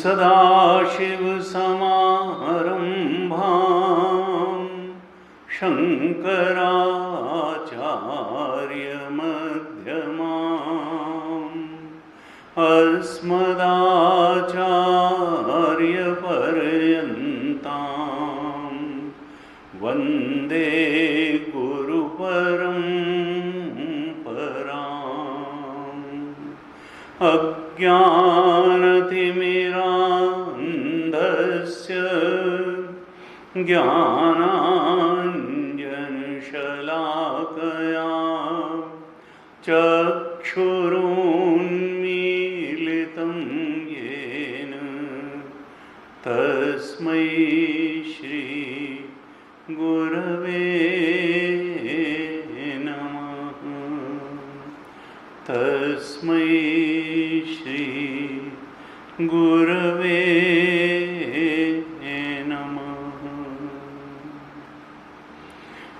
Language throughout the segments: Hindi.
सदाशिवसमारम्भां शङ्कराचार्यमध्यमाम् अस्मदाचार्यपर्यन्तां वन्दे गुरुपरम्पराम्। अज्ञानतिमिरान्धस्य ज्ञानाञ्जनशलाकया चक्षुरुन्मीलितं येन तस्मै श्री गुरवे नमः। तस्मै श्री गुरवे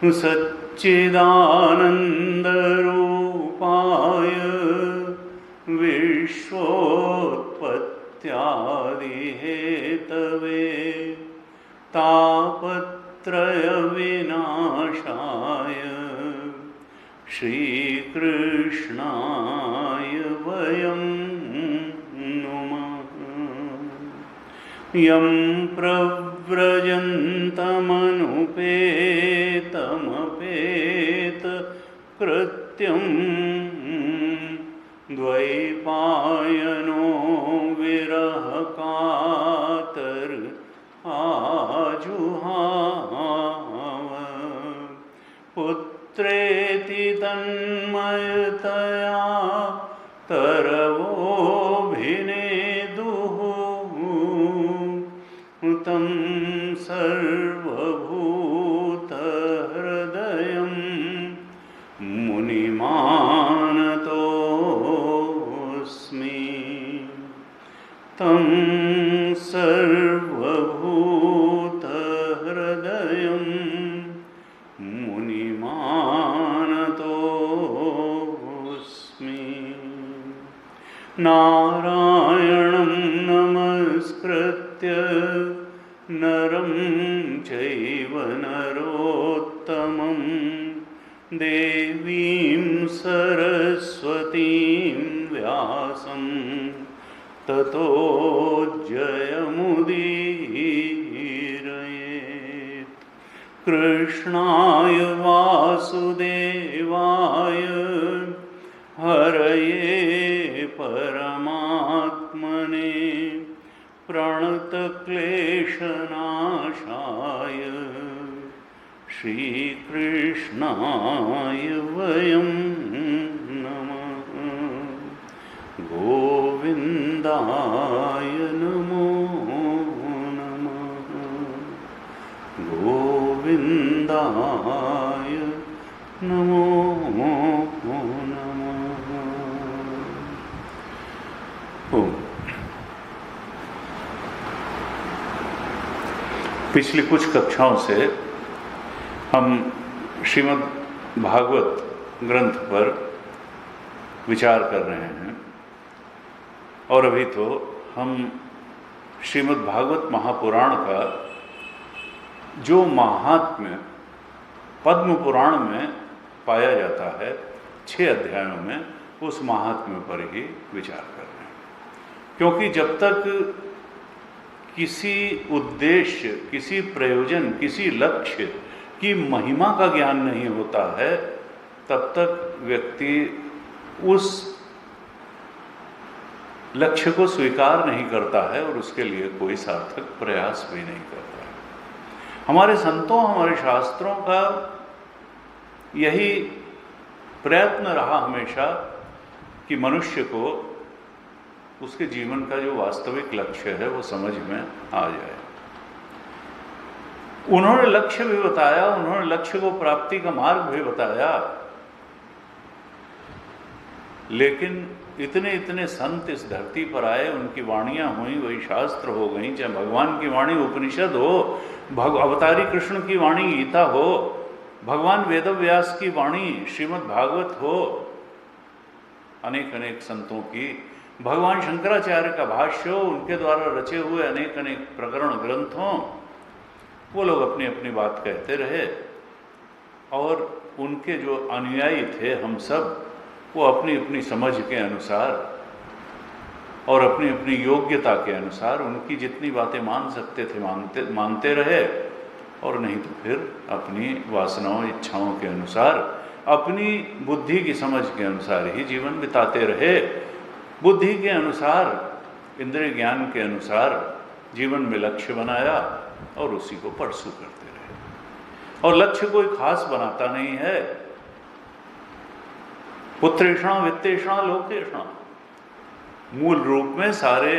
सच्चिदानन्दरूपाय विश्वोत्पत्त्यादिहेतवे तापत्रयविनाशाय श्रीकृष्णाय वयं नुमः। यं प्रव्रजन्तमनुपेतमपेतकृत्यं द्वैपायनो विरहकातर आजुहाव। पुत्रेति तन्मयतया तरवोऽभिनेदुः तं सर्वभूतहृदयं मुनिमानतोऽस्मि। तं सर्वभूतहृदयं मुनिमानतोऽस्मि। नारायणं नमस्कृत्य नरं चैव नरोत्तमं देवीं सरस्वतीं व्यासं ततो जयमुदीरयेत्। कृष्णाय वासुदेवाय हरये परमात्मने प्रणतक्लेशनाशाय श्रीकृष्णाय वयं नमः। गोविन्दाय नमो नमः। गोविन्दाय नमो नमः। पिछली कुछ कक्षाओं से हम श्रीमद् भागवत ग्रंथ पर विचार कर रहे हैं और अभी तो हम श्रीमद् भागवत महापुराण का जो महात्म्य पद्म पुराण में पाया जाता है 6 अध्यायों में, उस महात्म्य पर ही विचार कर रहे हैं। क्योंकि जब तक किसी उद्देश्य, किसी प्रयोजन, किसी लक्ष्य की महिमा का ज्ञान नहीं होता है, तब तक व्यक्ति उस लक्ष्य को स्वीकार नहीं करता है और उसके लिए कोई सार्थक प्रयास भी नहीं करता है। हमारे संतों, हमारे शास्त्रों का यही प्रयत्न रहा हमेशा कि मनुष्य को उसके जीवन का जो वास्तविक लक्ष्य है वो समझ में आ जाए। उन्होंने लक्ष्य भी बताया, उन्होंने लक्ष्य को प्राप्ति का मार्ग भी बताया, लेकिन इतने इतने संत इस धरती पर आए, उनकी वाणियां हुई, वही शास्त्र हो गई, चाहे भगवान की वाणी उपनिषद हो, अवतारी कृष्ण की वाणी गीता हो, भगवान वेदव्यास की वाणी श्रीमद् भागवत हो, अनेक अनेक संतों की, भगवान शंकराचार्य का भाष्य हो, उनके द्वारा रचे हुए अनेक अनेक प्रकरण ग्रंथ हों, वो लोग अपनी अपनी बात कहते रहे और उनके जो अनुयायी थे हम सब, वो अपनी अपनी समझ के अनुसार और अपनी अपनी योग्यता के अनुसार उनकी जितनी बातें मान सकते थे मानते रहे, और नहीं तो फिर अपनी वासनाओं, इच्छाओं के अनुसार, अपनी बुद्धि की समझ के अनुसार ही जीवन बिताते रहे। बुद्धि के अनुसार, इंद्रिय ज्ञान के अनुसार जीवन में लक्ष्य बनाया और उसी को परसू करते रहे। और लक्ष्य कोई खास बनाता नहीं है। पुत्रेषणा, वित्तेषणा, लोकेषणा, मूल रूप में सारे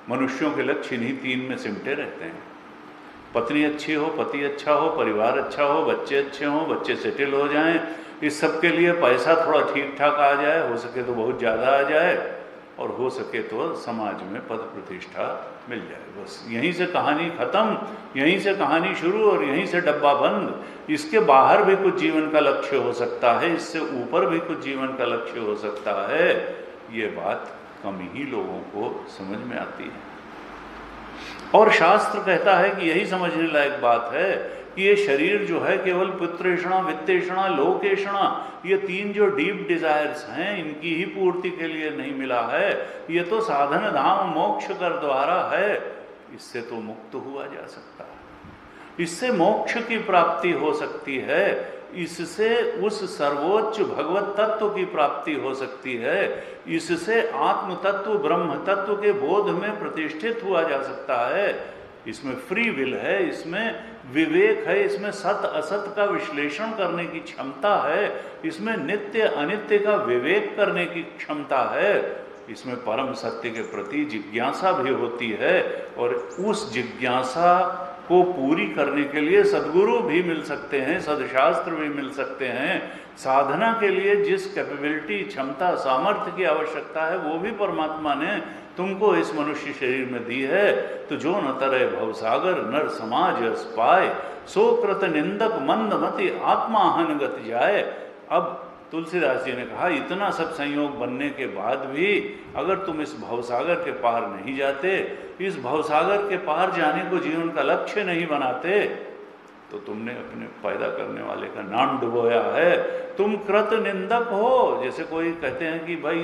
मनुष्यों के लक्ष्य इन्हीं 3 में सिमटे रहते हैं। पत्नी अच्छी हो, पति अच्छा हो, परिवार अच्छा हो, बच्चे अच्छे हों, बच्चे सेटल हो जाएं, इस सब के लिए पैसा थोड़ा ठीक ठाक आ जाए, हो सके तो बहुत ज़्यादा आ जाए, और हो सके तो समाज में पद प्रतिष्ठा मिल जाए। बस यहीं से कहानी ख़त्म, यहीं से कहानी शुरू और यहीं से डब्बा बंद। इसके बाहर भी कुछ जीवन का लक्ष्य हो सकता है, इससे ऊपर भी कुछ जीवन का लक्ष्य हो सकता है। ये बात कम ही लोगों को समझ में आती है। और शास्त्र कहता है कि यही समझने लायक बात है कि ये शरीर जो है केवल पुत्रेषणा, वित्तेषणा, लोकेषणा, ये 3 जो डीप डिजायर्स हैं, इनकी ही पूर्ति के लिए नहीं मिला है। ये तो साधन धाम मोक्ष कर द्वारा है। इससे तो मुक्त हुआ जा सकता है, इससे मोक्ष की प्राप्ति हो सकती है, इससे उस सर्वोच्च भगवत तत्व की प्राप्ति हो सकती है, इससे आत्म तत्व, ब्रह्म तत्व के बोध में प्रतिष्ठित हुआ जा सकता है। इसमें फ्री विल है, इसमें विवेक है, इसमें सत असत का विश्लेषण करने की क्षमता है, इसमें नित्य अनित्य का विवेक करने की क्षमता है, इसमें परम सत्य के प्रति जिज्ञासा भी होती है। और उस जिज्ञासा को पूरी करने के लिए सद्गुरु भी मिल सकते हैं, सदशास्त्र भी मिल सकते हैं। साधना के लिए जिस कैपेबिलिटी, क्षमता, सामर्थ्य की आवश्यकता है, वो भी परमात्मा ने तुमको इस मनुष्य शरीर में दी है। तो जो न तरे भवसागर नर समाज अस पाए, सो कृत निंदक मंदमति आत्माहन गत जाए। अब तुलसीदास जी ने कहा, इतना सब संयोग बनने के बाद भी अगर तुम इस भवसागर के पार नहीं जाते, इस भवसागर के पार जाने को जीवन का लक्ष्य नहीं बनाते, तो तुमने अपने पैदा करने वाले का नाम डुबोया है। तुम कृत निंदक हो। जैसे कोई कहते हैं कि भाई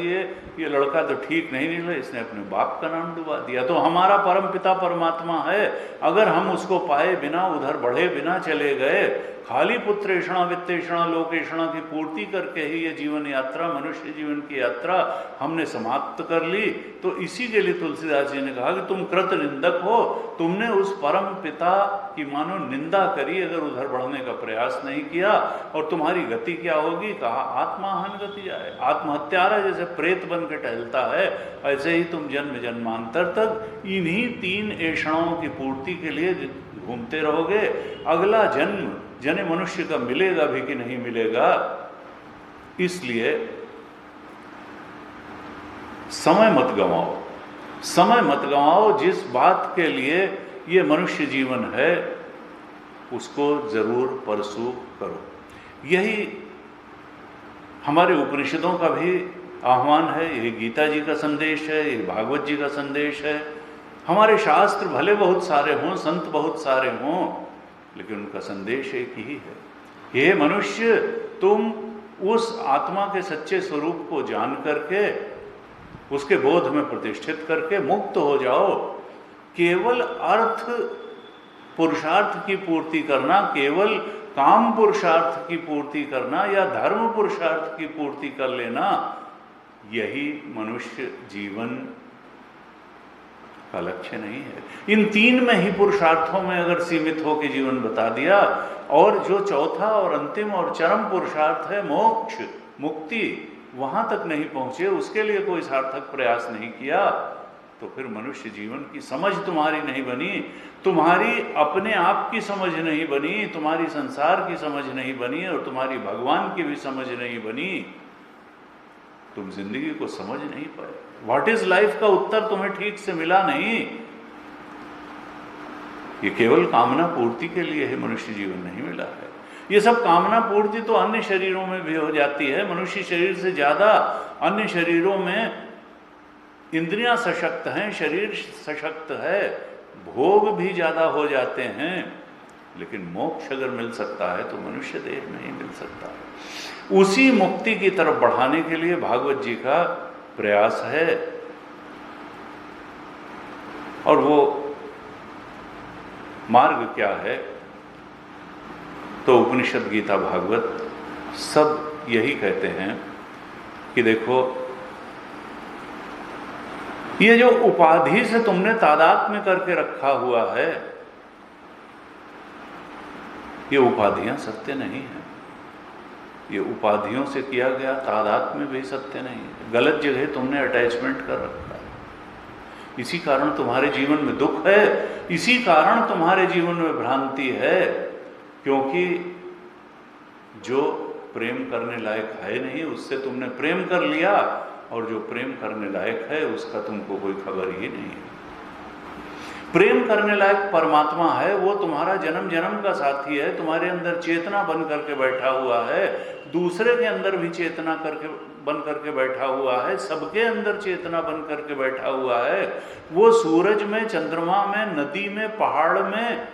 ये लड़का तो ठीक नहीं निकला, इसने अपने बाप का नाम डुबा दिया। तो हमारा परम पिता परमात्मा है, अगर हम उसको पाए बिना, उधर बढ़े बिना चले गए, खाली पुत्रेषणा, वित्तेषणा, लोकेषणा की पूर्ति करके ही ये जीवन यात्रा, मनुष्य जीवन की यात्रा हमने समाप्त कर ली, तो इसी के लिए तुलसीदास जी ने कहा कि तुम कृत निंदक हो। तुमने उस परम पिता की मानो निंदा करी, अगर उधर बढ़ने का प्रयास नहीं किया, और तुम्हारी गति क्या होगी? कहा आत्माहन गति जाए। आत्महत्यारा जैसे प्रेत बन के टहलता है, ऐसे ही तुम जन्म जन्मांतर तक इन्हीं 3 ऐषणाओं की पूर्ति के लिए घूमते रहोगे। अगला जन्म जने मनुष्य का मिलेगा भी कि नहीं मिलेगा। इसलिए समय मत गंवाओ, समय मत गंवाओ। जिस बात के लिए ये मनुष्य जीवन है, उसको जरूर परसू करो। यही हमारे उपनिषदों का भी आह्वान है, ये गीता जी का संदेश है, ये भागवत जी का संदेश है। हमारे शास्त्र भले बहुत सारे हों, संत बहुत सारे हों, लेकिन उनका संदेश एक ही है, हे मनुष्य, तुम उस आत्मा के सच्चे स्वरूप को जान करके उसके बोध में प्रतिष्ठित करके मुक्त हो जाओ। केवल अर्थ पुरुषार्थ की पूर्ति करना, केवल काम पुरुषार्थ की पूर्ति करना या धर्म पुरुषार्थ की पूर्ति कर लेना, यही मनुष्य जीवन का लक्ष्य नहीं है। इन तीन में ही पुरुषार्थों में अगर सीमित होकर जीवन बता दिया, और जो चौथा और अंतिम और चरम पुरुषार्थ है मोक्ष, मुक्ति, वहां तक नहीं पहुंचे, उसके लिए कोई सार्थक प्रयास नहीं किया, तो फिर मनुष्य जीवन की समझ तुम्हारी नहीं बनी, तुम्हारी अपने आप की समझ नहीं बनी, तुम्हारी संसार की समझ नहीं बनी, और तुम्हारी भगवान की भी समझ नहीं बनी। तुम जिंदगी को समझ नहीं पाए। व्हाट इज लाइफ का उत्तर तुम्हें ठीक से मिला नहीं। ये केवल कामना पूर्ति के लिए है मनुष्य जीवन नहीं मिला है। ये सब कामना पूर्ति तो अन्य शरीरों में भी हो जाती है। मनुष्य शरीर से ज्यादा अन्य शरीरों में इंद्रियां सशक्त हैं, शरीर सशक्त है, भोग भी ज्यादा हो जाते हैं, लेकिन मोक्ष अगर मिल सकता है तो मनुष्य देह में ही मिल सकता है। उसी मुक्ति की तरफ बढ़ाने के लिए भागवत जी का प्रयास है, और वो मार्ग क्या है, तो उपनिषद, गीता, भागवत सब यही कहते हैं कि देखो, ये जो उपाधि से तुमने तादात्म्य करके रखा हुआ है, ये उपाधियां सत्य नहीं है। ये उपाधियों से किया गया तादात्म्य भी सत्य नहीं है। गलत जगह तुमने अटैचमेंट कर रखा है। इसी कारण तुम्हारे जीवन में दुख है, इसी कारण तुम्हारे जीवन में भ्रांति है, क्योंकि जो प्रेम करने लायक है नहीं, उससे तुमने प्रेम कर लिया, और जो प्रेम करने लायक है उसका तुमको कोई खबर ही नहीं है। प्रेम करने लायक परमात्मा है, वो तुम्हारा जन्म जन्म का साथी है, तुम्हारे अंदर चेतना बन करके बैठा हुआ है, दूसरे के अंदर भी चेतना बन करके बैठा हुआ है, सबके अंदर चेतना बन करके बैठा हुआ है। वो सूरज में, चंद्रमा में, नदी में, पहाड़ में,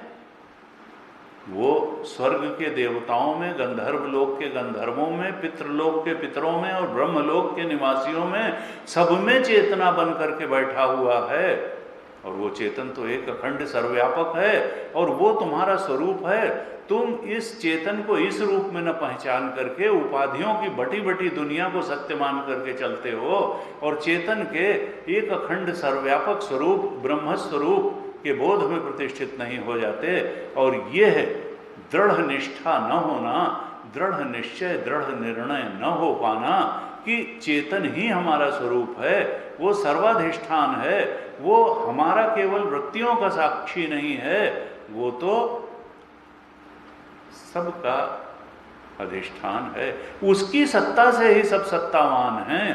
वो स्वर्ग के देवताओं में, गंधर्व लोक के गंधर्वों में, पितृलोक के पितरों में, और ब्रह्मलोक के निवासियों में, सब में चेतना बन करके बैठा हुआ है। और वो चेतन तो एक अखंड सर्वव्यापक है, और वो तुम्हारा स्वरूप है। तुम इस चेतन को इस रूप में न पहचान करके उपाधियों की बटी बटी दुनिया को सत्य मान करके चलते हो, और चेतन के एक अखंड सर्वव्यापक स्वरूप, ब्रह्म स्वरूप के बोध में प्रतिष्ठित नहीं हो जाते। और ये है दृढ़ निष्ठा न होना, दृढ़ निश्चय, दृढ़ निर्णय न हो पाना कि चेतन ही हमारा स्वरूप है, वो सर्वाधिष्ठान है, वो हमारा केवल वृत्तियों का साक्षी नहीं है, वो तो सबका अधिष्ठान है। उसकी सत्ता से ही सब सत्तावान हैं।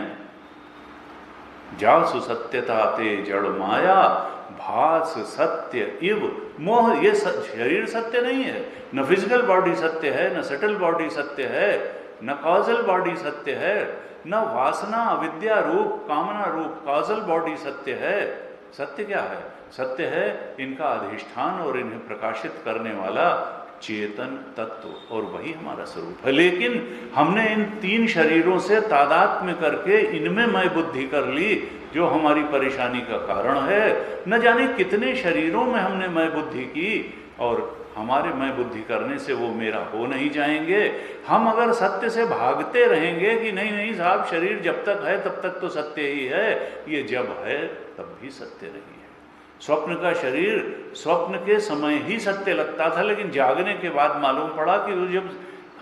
जासु सत्यता ते जड़ माया, भास सत्य इव मोह। ये शरीर सत्य नहीं है, न फिजिकल बॉडी सत्य है, न सटल बॉडी सत्य है, न कॉजल बॉडी सत्य है, न वासना अविद्या रूप कामना रूप कॉजल बॉडी सत्य है। सत्य क्या है? सत्य है इनका अधिष्ठान और इन्हें प्रकाशित करने वाला चेतन तत्व, और वही हमारा स्वरूप है। लेकिन हमने इन तीन शरीरों से तादात्म्य करके इनमें मैं बुद्धि कर ली, जो हमारी परेशानी का कारण है। न जाने कितने शरीरों में हमने मैं बुद्धि की, और हमारे मैं बुद्धि करने से वो मेरा हो नहीं जाएंगे। हम अगर सत्य से भागते रहेंगे कि नहीं नहीं साहब, शरीर जब तक है तब तक तो सत्य ही है, ये जब है तब भी सत्य नहीं है। स्वप्न का शरीर स्वप्न के समय ही सत्य लगता था, लेकिन जागने के बाद मालूम पड़ा कि वो जब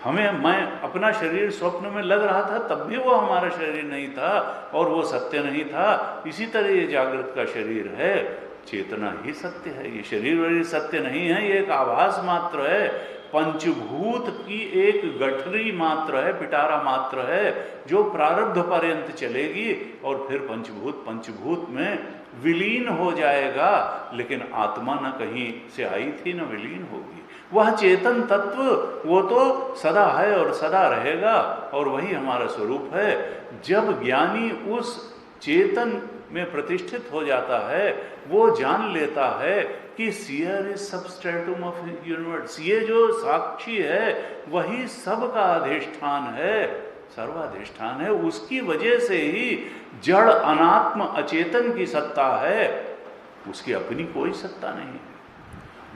मैं अपना शरीर स्वप्न में लग रहा था तब भी वो हमारा शरीर नहीं था और वो सत्य नहीं था। इसी तरह ये जागृत का शरीर है, चेतना ही सत्य है, ये शरीर वरीर सत्य नहीं है, ये एक आभास मात्र है। पंचभूत की एक गठरी मात्र है, पिटारा मात्र है, जो प्रारब्ध पर्यंत चलेगी और फिर पंचभूत में विलीन हो जाएगा। लेकिन आत्मा न कहीं से आई थी न विलीन होगी। वह चेतन तत्व वो तो सदा है और सदा रहेगा, और वही हमारा स्वरूप है। जब ज्ञानी उस चेतन में प्रतिष्ठित हो जाता है, वो जान लेता है कि seer is substratum of universe, ये जो साक्षी है वही सबका अधिष्ठान है, सर्वाधिष्ठान है। उसकी वजह से ही जड़ अनात्म अचेतन की सत्ता है, उसकी अपनी कोई सत्ता नहीं है।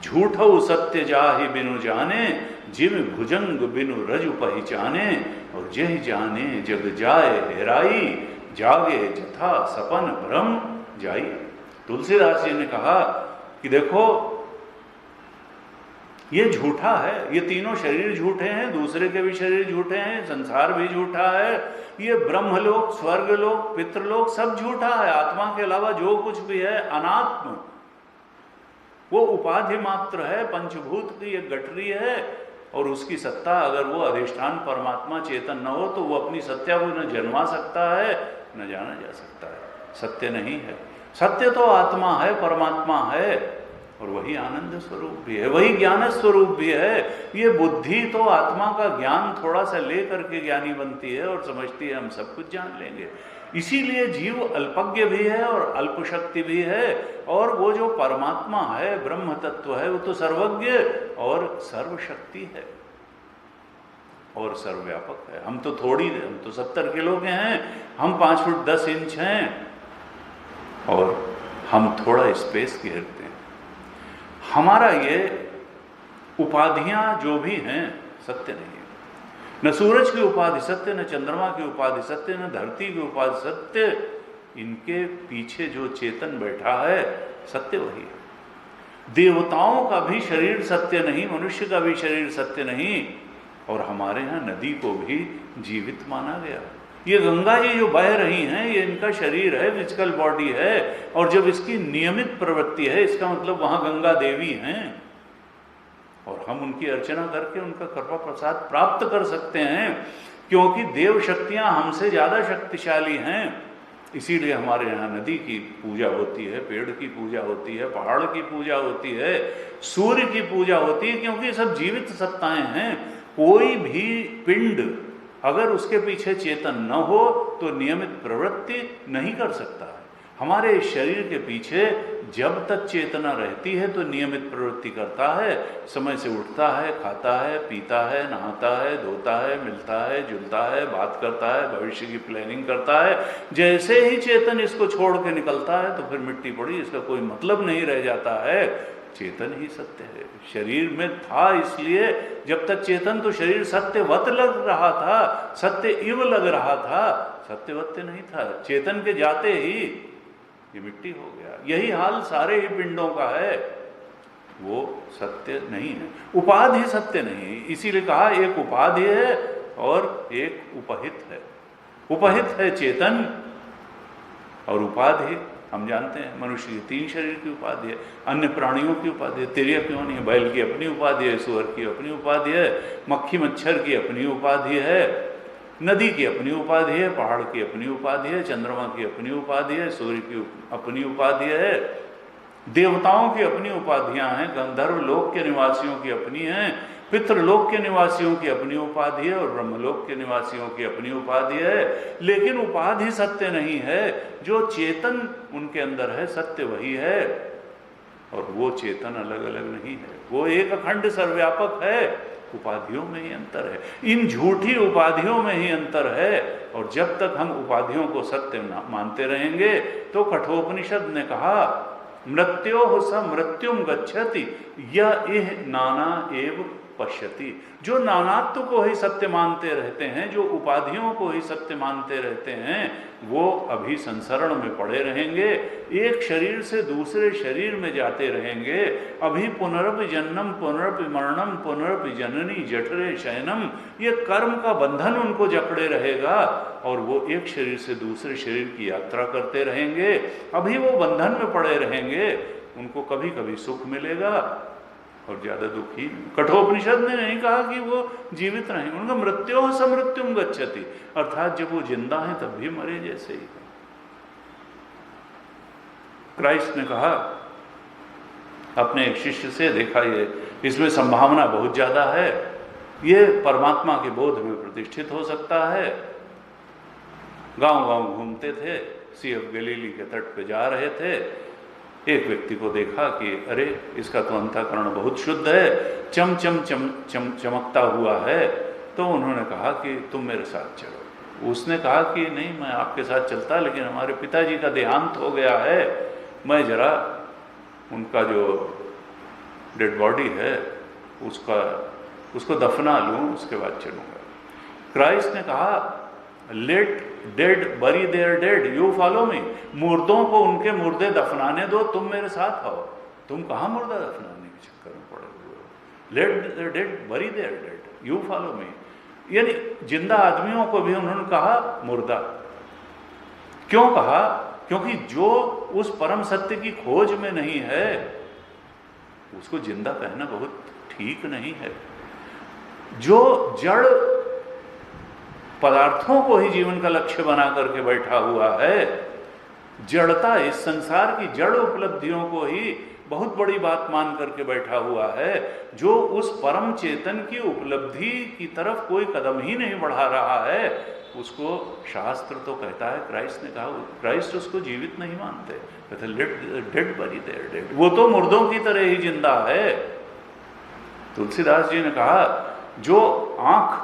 झूठो सत्य जाहि बिनु जाने, जिम भुजंग बिनु रजु पहचाने, और जह जाने जग जाए हेराई, जागे जथा सपन भ्रम जाई। तुलसीदास जी ने कहा कि देखो ये झूठा है, ये तीनों शरीर झूठे हैं, दूसरे के भी शरीर झूठे हैं, संसार भी झूठा है, ये ब्रह्मलोक, स्वर्गलोक, पितृलोक सब झूठा है। आत्मा के अलावा जो कुछ भी है अनात्म, वो उपाधि मात्र है, पंचभूत की एक गठरी है, और उसकी सत्ता अगर वो अधिष्ठान परमात्मा चेतन न हो तो वो अपनी सत्ता को न जन्मा सकता है न जाना जा सकता है। सत्य नहीं है। सत्य तो आत्मा है, परमात्मा है, और वही आनंद स्वरूप भी है, वही ज्ञान स्वरूप भी है। ये बुद्धि तो आत्मा का ज्ञान थोड़ा सा ले करके ज्ञानी बनती है और समझती है हम सब कुछ जान लेंगे। इसीलिए जीव अल्पज्ञ भी है और अल्पशक्ति भी है, और वो जो परमात्मा है, ब्रह्म तत्व है, वो तो सर्वज्ञ और सर्वशक्ति है और सर्वव्यापक है। हम तो हम तो 70 किलो के हैं, हम 5 फुट 10 इंच हैं, और हम थोड़ा स्पेस घेरते हैं। हमारा ये उपाधियां जो भी हैं सत्य नहीं है। न सूरज की उपाधि सत्य, न चंद्रमा की उपाधि सत्य, न धरती की उपाधि सत्य। इनके पीछे जो चेतन बैठा है सत्य वही है। देवताओं का भी शरीर सत्य नहीं, मनुष्य का भी शरीर सत्य नहीं, और हमारे यहाँ नदी को भी जीवित माना गया। ये गंगा जी जो बह रही हैं, ये इनका शरीर है, फिजिकल बॉडी है, और जब इसकी नियमित प्रवृत्ति है, इसका मतलब वहाँ गंगा देवी हैं, और हम उनकी अर्चना करके उनका कृपा प्रसाद प्राप्त कर सकते हैं, क्योंकि देव शक्तियाँ हमसे ज़्यादा शक्तिशाली हैं। इसीलिए हमारे यहाँ नदी की पूजा होती है, पेड़ की पूजा होती है, पहाड़ की पूजा होती है, सूर्य की पूजा होती है, क्योंकि सब जीवित सत्ताएं हैं। कोई भी पिंड अगर उसके पीछे चेतन न हो तो नियमित प्रवृत्ति नहीं कर सकता है। हमारे शरीर के पीछे जब तक चेतना रहती है तो नियमित प्रवृत्ति करता है, समय से उठता है, खाता है, पीता है, नहाता है, धोता है, मिलता है, जुलता है, बात करता है, भविष्य की प्लानिंग करता है। जैसे ही चेतन इसको छोड़ के निकलता है तो फिर मिट्टी पड़ी, इसका कोई मतलब नहीं रह जाता है। चेतन ही सत्य है। शरीर में था इसलिए, जब तक चेतन तो शरीर सत्यवत लग रहा था, सत्य इव लग रहा था, सत्यवत्य नहीं था। चेतन के जाते ही ये मिट्टी हो गया। यही हाल सारे ही पिंडों का है, वो सत्य नहीं है। उपाधि सत्य नहीं है। इसीलिए कहा एक उपाधि है और एक उपहित है। उपहित है चेतन, और उपाधि हम जानते हैं मनुष्य की 3 शरीर की उपाधि है, अन्य प्राणियों की उपाधि है। तिर्यक क्यों नहीं है? बैल की अपनी उपाधि है, सुअर की अपनी उपाधि है, मक्खी मच्छर की अपनी उपाधि है, नदी की अपनी उपाधि है, पहाड़ की अपनी उपाधि है, चंद्रमा की अपनी उपाधि है, सूर्य की अपनी उपाधि है, देवताओं की अपनी उपाधियां हैं, गंधर्व लोक के निवासियों की अपनी हैं, पितृलोक के निवासियों की अपनी उपाधि है, और ब्रह्मलोक के निवासियों की अपनी उपाधि है। लेकिन उपाधि सत्य नहीं है। जो चेतन उनके अंदर है सत्य वही है, और वो चेतन अलग अलग नहीं है, वो एक अखंड सर्वव्यापक है। उपाधियों में ही अंतर है, इन झूठी उपाधियों में ही अंतर है। और जब तक हम उपाधियों को सत्य मानते रहेंगे तो कठोपनिषद ने कहा मृत्योः स मृत्युम गच्छति यह इह नाना एव पश्यति। जो नानात्व को ही सत्य मानते रहते हैं, जो उपाधियों को ही सत्य मानते रहते हैं, वो अभी संसरण में पड़े रहेंगे, एक शरीर से दूसरे शरीर में जाते रहेंगे। अभी पुनरपि जन्मम पुनरपि मरणम पुनरपि जननी जठरे शयनम, ये कर्म का बंधन उनको जकड़े रहेगा, और वो एक शरीर से दूसरे शरीर की यात्रा करते रहेंगे। अभी वो बंधन में पड़े रहेंगे। उनको कभी कभी सुख मिलेगा, और ज़्यादा दुखी। कठोपनिषद ने नहीं कहा कि वो जीवित रहें, उनका मृत्यो समृत्युम गच्छति, अर्थात जब वो जिंदा हैं तब भी मरे जैसे ही। क्राइस्ट ने कहा अपने एक शिष्य से, देखा ये इसमें संभावना बहुत ज़्यादा है, ये परमात्मा के बोध में प्रतिष्ठित हो सकता है। गांव-गांव घूमते थे, सी ऑफ गलीली के तट पे जा रहे थे, एक व्यक्ति को देखा कि अरे इसका तो अंतःकरण बहुत शुद्ध है, चम चम चम चम चमकता हुआ है, तो उन्होंने कहा कि तुम मेरे साथ चलो। उसने कहा कि नहीं, मैं आपके साथ चलता, लेकिन हमारे पिताजी का देहांत हो गया है, मैं जरा उनका जो डेड बॉडी है उसको दफना लूँ, उसके बाद चलूँगा। क्राइस्ट ने कहा let dead bury their dead, you follow me, मुर्दों को उनके मुर्दे दफनाने दो, तुम मेरे साथ आओ। तुम कहाँ मुर्दा दफनाने के चक्कर में पड़े हुए हो? Let dead bury their dead, you follow me. यानी जिंदा आदमियों को भी उन्होंने कहा मुर्दा। क्यों कहा? क्योंकि जो उस परम सत्य की खोज में नहीं है उसको जिंदा कहना बहुत ठीक नहीं है। जो जड़ पदार्थों को ही जीवन का लक्ष्य बना करके बैठा हुआ है, जड़ता, इस संसार की जड़ उपलब्धियों को ही बहुत बड़ी बात मान करके बैठा हुआ है, जो उस परम चेतन की उपलब्धि की तरफ कोई कदम ही नहीं बढ़ा रहा है, उसको शास्त्र तो कहता है, क्राइस्ट ने कहा, क्राइस्ट उसको जीवित नहीं मानते, कहते late dead bury their dead, वो तो मुर्दों की तरह ही जिंदा है। तुलसीदास जी ने कहा जो आंख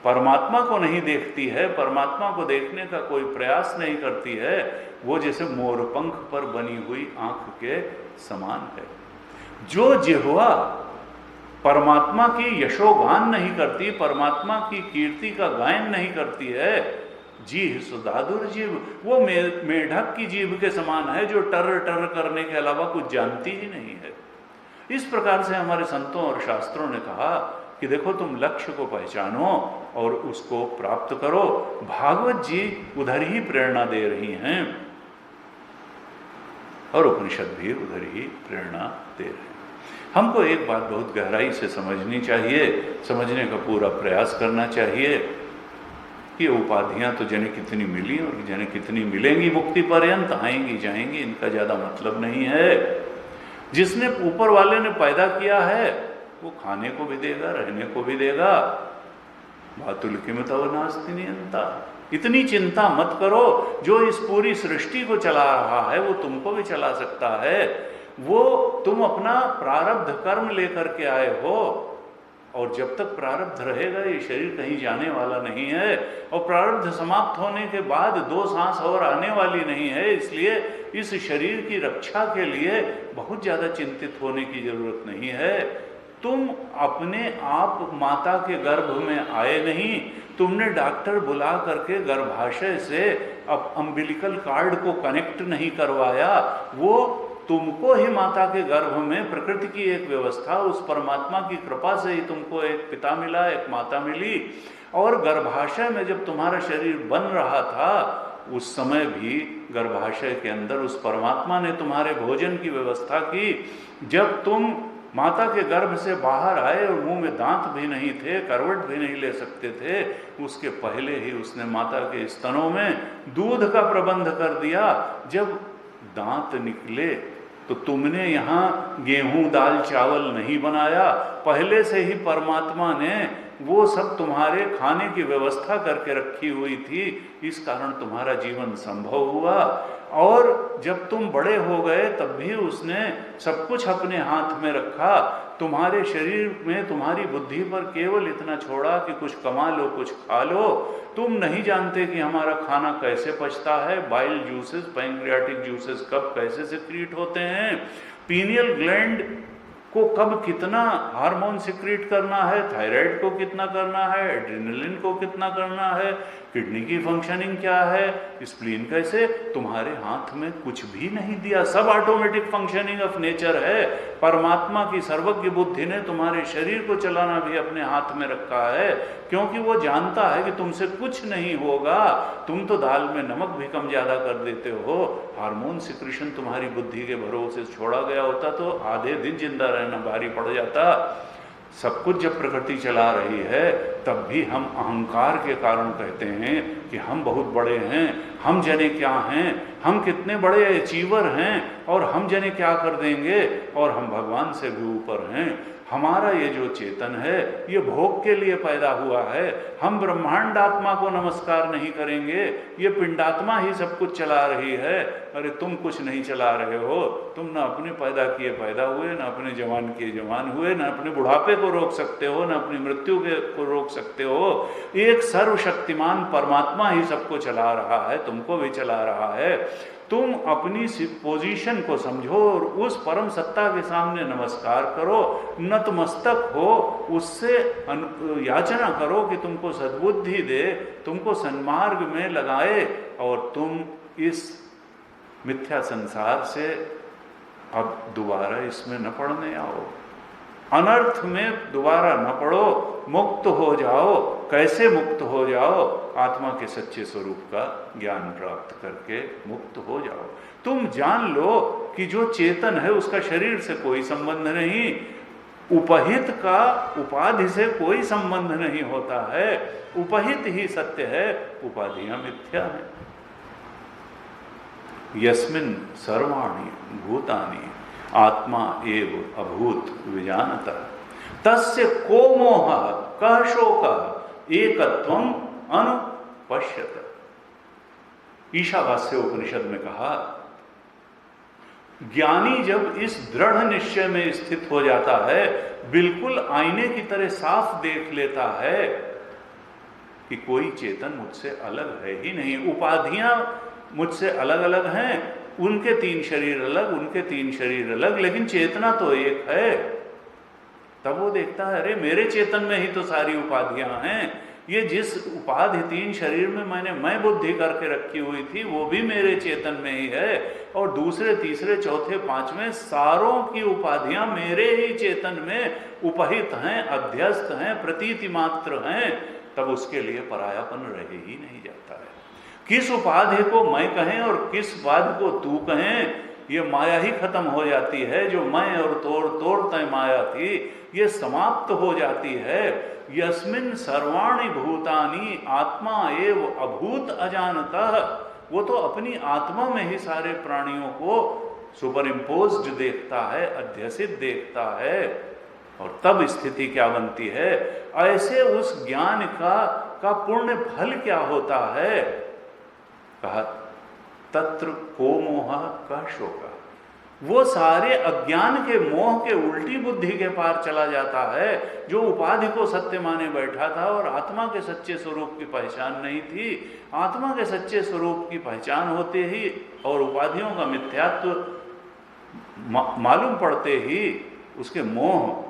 परमात्मा को नहीं देखती है, परमात्मा को देखने का कोई प्रयास नहीं करती है, वो जैसे मोरपंख पर बनी हुई आंख के समान है। जो जिह्वा परमात्मा की यशोगान नहीं करती, परमात्मा की कीर्ति का गायन नहीं करती है, जीह सुदादुर जीव, वो मेढक की जीभ के समान है जो टर टर करने के अलावा कुछ जानती ही नहीं है। इस प्रकार से हमारे संतों और शास्त्रों ने कहा कि देखो तुम लक्ष्य को पहचानो और उसको प्राप्त करो। भागवत जी उधर ही प्रेरणा दे रही हैं और उपनिषद भी उधर ही प्रेरणा दे रहे हैं। हमको एक बात बहुत गहराई से समझनी चाहिए, समझने का पूरा प्रयास करना चाहिए कि उपाधियां तो जने कितनी मिली और जने कितनी मिलेंगी, मुक्ति पर्यंत आएंगी जाएंगी, इनका ज़्यादा मतलब नहीं है। जिसने ऊपर वाले ने पैदा किया है वो खाने को भी देगा, रहने को भी देगा। बातुल किमत नास्ति नियंता, इतनी चिंता मत करो। जो इस पूरी सृष्टि को चला रहा है वो तुमको भी चला सकता है। वो तुम अपना प्रारब्ध कर्म लेकर के आए हो और जब तक प्रारब्ध रहेगा ये शरीर कहीं जाने वाला नहीं है और प्रारब्ध समाप्त होने के बाद 2 सांस और आने वाली नहीं है। इसलिए इस शरीर की रक्षा के लिए बहुत ज़्यादा चिंतित होने की जरूरत नहीं है। तुम अपने आप माता के गर्भ में आए नहीं, तुमने डॉक्टर बुला करके गर्भाशय से अब अम्बिलिकल कार्ड को कनेक्ट नहीं करवाया। वो तुमको ही माता के गर्भ में प्रकृति की एक व्यवस्था, उस परमात्मा की कृपा से ही तुमको एक पिता मिला, एक माता मिली। और गर्भाशय में जब तुम्हारा शरीर बन रहा था उस समय भी गर्भाशय के अंदर उस परमात्मा ने तुम्हारे भोजन की व्यवस्था की। जब तुम माता के गर्भ से बाहर आए और मुंह में दांत भी नहीं थे, करवट भी नहीं ले सकते थे, उसके पहले ही उसने माता के स्तनों में दूध का प्रबंध कर दिया। जब दांत निकले तो तुमने यहाँ गेहूं दाल चावल नहीं बनाया, पहले से ही परमात्मा ने वो सब तुम्हारे खाने की व्यवस्था करके रखी हुई थी। इस कारण तुम्हारा जीवन संभव हुआ। और जब तुम बड़े हो गए तब भी उसने सब कुछ अपने हाथ में रखा। तुम्हारे शरीर में तुम्हारी बुद्धि पर केवल इतना छोड़ा कि कुछ कमा लो, कुछ खा लो। तुम नहीं जानते कि हमारा खाना कैसे पचता है, बाइल जूसेस, पैंक्रियाटिक जूसेस कब कैसे सिक्रीट होते हैं, पीनियल ग्लैंड को कब कितना हार्मोन सिक्रीट करना है, थायराइड को कितना करना है, एड्रेनलिन को कितना करना है, किडनी की फंक्शनिंग क्या है, स्प्लीन कैसे। तुम्हारे हाथ में कुछ भी नहीं दिया, सब ऑटोमेटिक फंक्शनिंग ऑफ नेचर है। परमात्मा की सर्वज्ञ बुद्धि ने तुम्हारे शरीर को चलाना भी अपने हाथ में रखा है, क्योंकि वो जानता है कि तुमसे कुछ नहीं होगा। तुम तो दाल में नमक भी कम ज्यादा कर देते हो। हार्मोन सिक्रीशन तुम्हारी बुद्धि के भरोसे छोड़ा गया होता तो आधे दिन जिंदा रहना रहना भारी पड़ जाता। सब कुछ जब प्रकृति चला रही है तब भी हम अहंकार के कारण कहते हैं कि हम बहुत बड़े हैं, हम जने क्या हैं, हम कितने बड़े अचीवर हैं और हम जने क्या कर देंगे और हम भगवान से भी ऊपर हैं। हमारा ये जो चेतन है ये भोग के लिए पैदा हुआ है, हम ब्रह्मांडात्मा को नमस्कार नहीं करेंगे, ये पिंडात्मा ही सब कुछ चला रही है। अरे तुम कुछ नहीं चला रहे हो, तुम ना अपने पैदा किए पैदा हुए, ना अपने जवान किए जवान हुए, ना अपने बुढ़ापे को रोक सकते हो, ना अपनी मृत्यु को रोक सकते हो। एक सर्वशक्तिमान परमात्मा ही सबको चला रहा है, तुमको भी चला रहा है। तुम अपनी पोजीशन को समझो और उस परम सत्ता के सामने नमस्कार करो, नतमस्तक हो, उससे याचना करो कि तुमको सद्बुद्धि दे, तुमको सन्मार्ग में लगाए और तुम इस मिथ्या संसार से अब दोबारा इसमें न पड़ने आओ, अनर्थ में दोबारा न पड़ो, मुक्त हो जाओ। कैसे मुक्त हो जाओ? आत्मा के सच्चे स्वरूप का ज्ञान प्राप्त करके मुक्त हो जाओ। तुम जान लो कि जो चेतन है उसका शरीर से कोई संबंध नहीं, उपहित का उपाधि से कोई संबंध नहीं होता है, उपहित ही सत्य है, उपाधियां मिथ्या हैं। यस्मिन् सर्वाणि भूतानि आत्मा एव अभूत विजानता तस्य को मोह कः शोक एकत्वम अनुपश्यत। ईशावास्य उपनिषद में कहा, ज्ञानी जब इस दृढ़ निश्चय में स्थित हो जाता है, बिल्कुल आईने की तरह साफ देख लेता है कि कोई चेतन मुझसे अलग है ही नहीं, उपाधियां मुझसे अलग अलग हैं, उनके तीन शरीर अलग, उनके तीन शरीर अलग, लेकिन चेतना तो एक है। तब वो देखता है, अरे मेरे चेतन में ही तो सारी उपाधियां हैं, ये जिस उपाधि तीन शरीर में मैंने मैं बुद्धि करके रखी हुई थी वो भी मेरे चेतन में ही है, और दूसरे तीसरे चौथे पांचवें सारों की उपाधियां मेरे ही चेतन में उपहित हैं, अध्यस्त हैं, प्रतीति मात्र हैं। तब उसके लिए परायापन रह ही नहीं जाता है। किस उपाधि को मैं कहें और किस उपाधि को तू कहें, ये माया ही खत्म हो जाती है। जो मैं और तोड़ तय माया थी ये समाप्त हो जाती है। यस्मिन् सर्वाणि भूतानि आत्मा एव अभूत अजानतः, वो तो अपनी आत्मा में ही सारे प्राणियों को सुपर इम्पोज्ड देखता है, अध्यसित देखता है। और तब स्थिति क्या बनती है? ऐसे उस ज्ञान का पुण्य फल क्या होता है? कहा तत्र को मोह का शोका, वो सारे अज्ञान के मोह के उल्टी बुद्धि के पार चला जाता है। जो उपाधि को सत्य माने बैठा था और आत्मा के सच्चे स्वरूप की पहचान नहीं थी, आत्मा के सच्चे स्वरूप की पहचान होते ही और उपाधियों का मिथ्यात्व मालूम पड़ते ही उसके मोह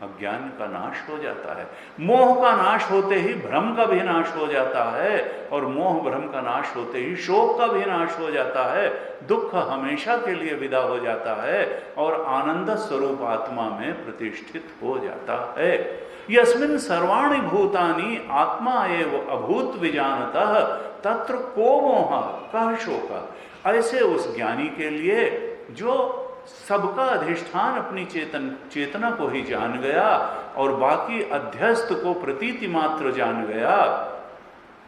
अज्ञान का नाश हो जाता है। मोह का नाश होते ही भ्रम का भी नाश हो जाता है, और मोह भ्रम का नाश होते ही शोक का भी नाश हो जाता है। दुख हमेशा के लिए विदा हो जाता है और आनंद स्वरूप आत्मा में प्रतिष्ठित हो जाता है। यस्मिन् सर्वाणि भूतानि आत्मा एव अभूत विजानतः तत्र को मोह कः शोक। ऐसे उस ज्ञानी के लिए जो सबका अधिष्ठान अपनी चेतना को ही जान गया और बाकी अध्यस्त को प्रतीति मात्र जान गया,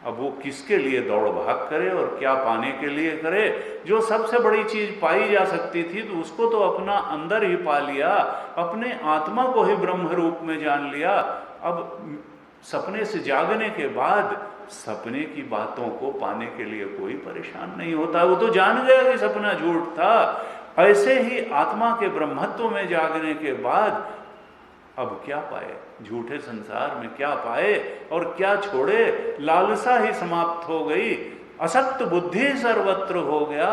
अब वो किसके लिए दौड़ भाग करे और क्या पाने के लिए करे? जो सबसे बड़ी चीज पाई जा सकती थी तो उसको तो अपना अंदर ही पा लिया, अपने आत्मा को ही ब्रह्म रूप में जान लिया। अब सपने से जागने के बाद सपने की बातों को पाने के लिए कोई परेशान नहीं होता, वो तो जान गया कि सपना झूठ था। ऐसे ही आत्मा के ब्रह्मत्व में जागने के बाद अब क्या पाए? झूठे संसार में क्या पाए और क्या छोड़े? लालसा ही समाप्त हो गई, असक्त बुद्धि सर्वत्र हो गया,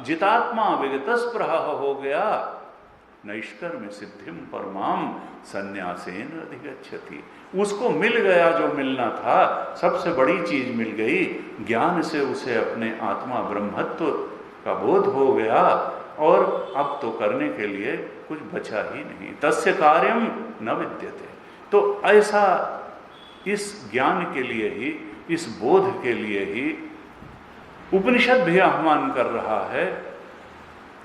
जितात्मा विगतस्पृह हो गया। नैष्कर्म्य सिद्धिम परमाम संन्यासेन अधिगच्छति। उसको मिल गया जो मिलना था, सबसे बड़ी चीज मिल गई। ज्ञान से उसे अपने आत्मा ब्रह्मत्व का बोध हो गया और अब तो करने के लिए कुछ बचा ही नहीं। तस्य कार्यम न विद्यते। तो ऐसा इस ज्ञान के लिए ही, इस बोध के लिए ही उपनिषद भी आह्वान कर रहा है,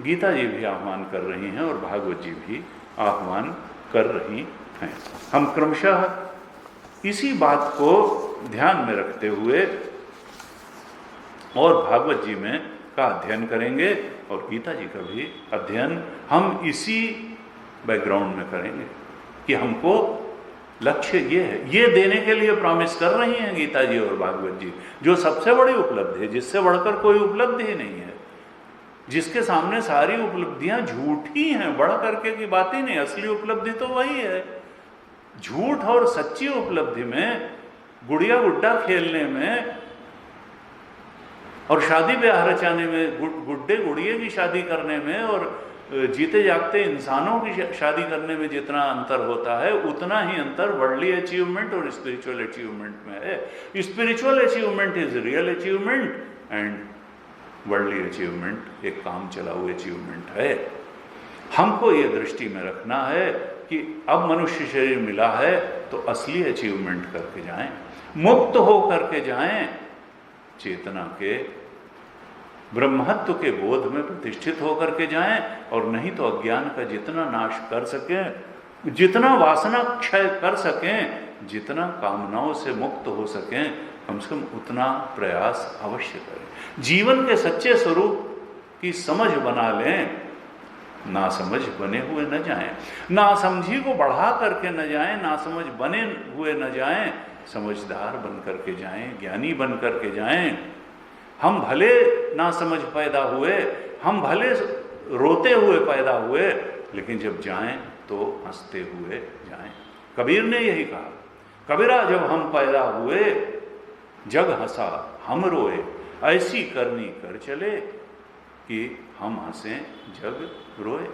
गीता जी भी आह्वान कर रही हैं और भागवत जी भी आह्वान कर रही हैं। हम क्रमशः इसी बात को ध्यान में रखते हुए और भागवत जी में का अध्ययन करेंगे और गीता जी का भी अध्ययन हम इसी बैकग्राउंड में करेंगे कि हमको लक्ष्य ये है, ये देने के लिए प्रॉमिस कर रही हैं गीता जी और भागवत जी, जो सबसे बड़ी उपलब्धि है, जिससे बढ़कर कोई उपलब्धि ही नहीं है, जिसके सामने सारी उपलब्धियां झूठी हैं, बढ़ करके की बात ही नहीं, असली उपलब्धि तो वही है। झूठ और सच्ची उपलब्धि में, गुड़िया गुड्डा खेलने में और शादी ब्याह रचाने में, गुड्डे गुड़िए की शादी करने में और जीते जागते इंसानों की शादी करने में जितना अंतर होता है, उतना ही अंतर वर्ल्डली अचीवमेंट और स्पिरिचुअल अचीवमेंट में है। Spiritual achievement is real achievement and worldly achievement एक काम चलाऊ अचीवमेंट है। हमको ये दृष्टि में रखना है कि अब मनुष्य शरीर मिला है तो असली अचीवमेंट करके जाएं, मुक्त हो करके जाएं, चेतना के ब्रह्मत्व के बोध में प्रतिष्ठित होकर के जाएं, और नहीं तो अज्ञान का जितना नाश कर सकें, जितना वासना क्षय कर सकें, जितना कामनाओं से मुक्त हो सकें, कम से कम उतना प्रयास अवश्य करें। जीवन के सच्चे स्वरूप की समझ बना लें, ना समझ बने हुए न जाएं, ना समझी को बढ़ा करके न जाएं, ना समझ बने हुए न जाएं, समझदार बन करके जाएं, ज्ञानी बन करके जाएं। हम भले ना समझ पैदा हुए, हम भले रोते हुए पैदा हुए, लेकिन जब जाएं तो हंसते हुए जाएं। कबीर ने यही कहा, कबीरा जब हम पैदा हुए, जग हंसा हम रोए, ऐसी करनी कर चले कि हम हंसें जग रोए।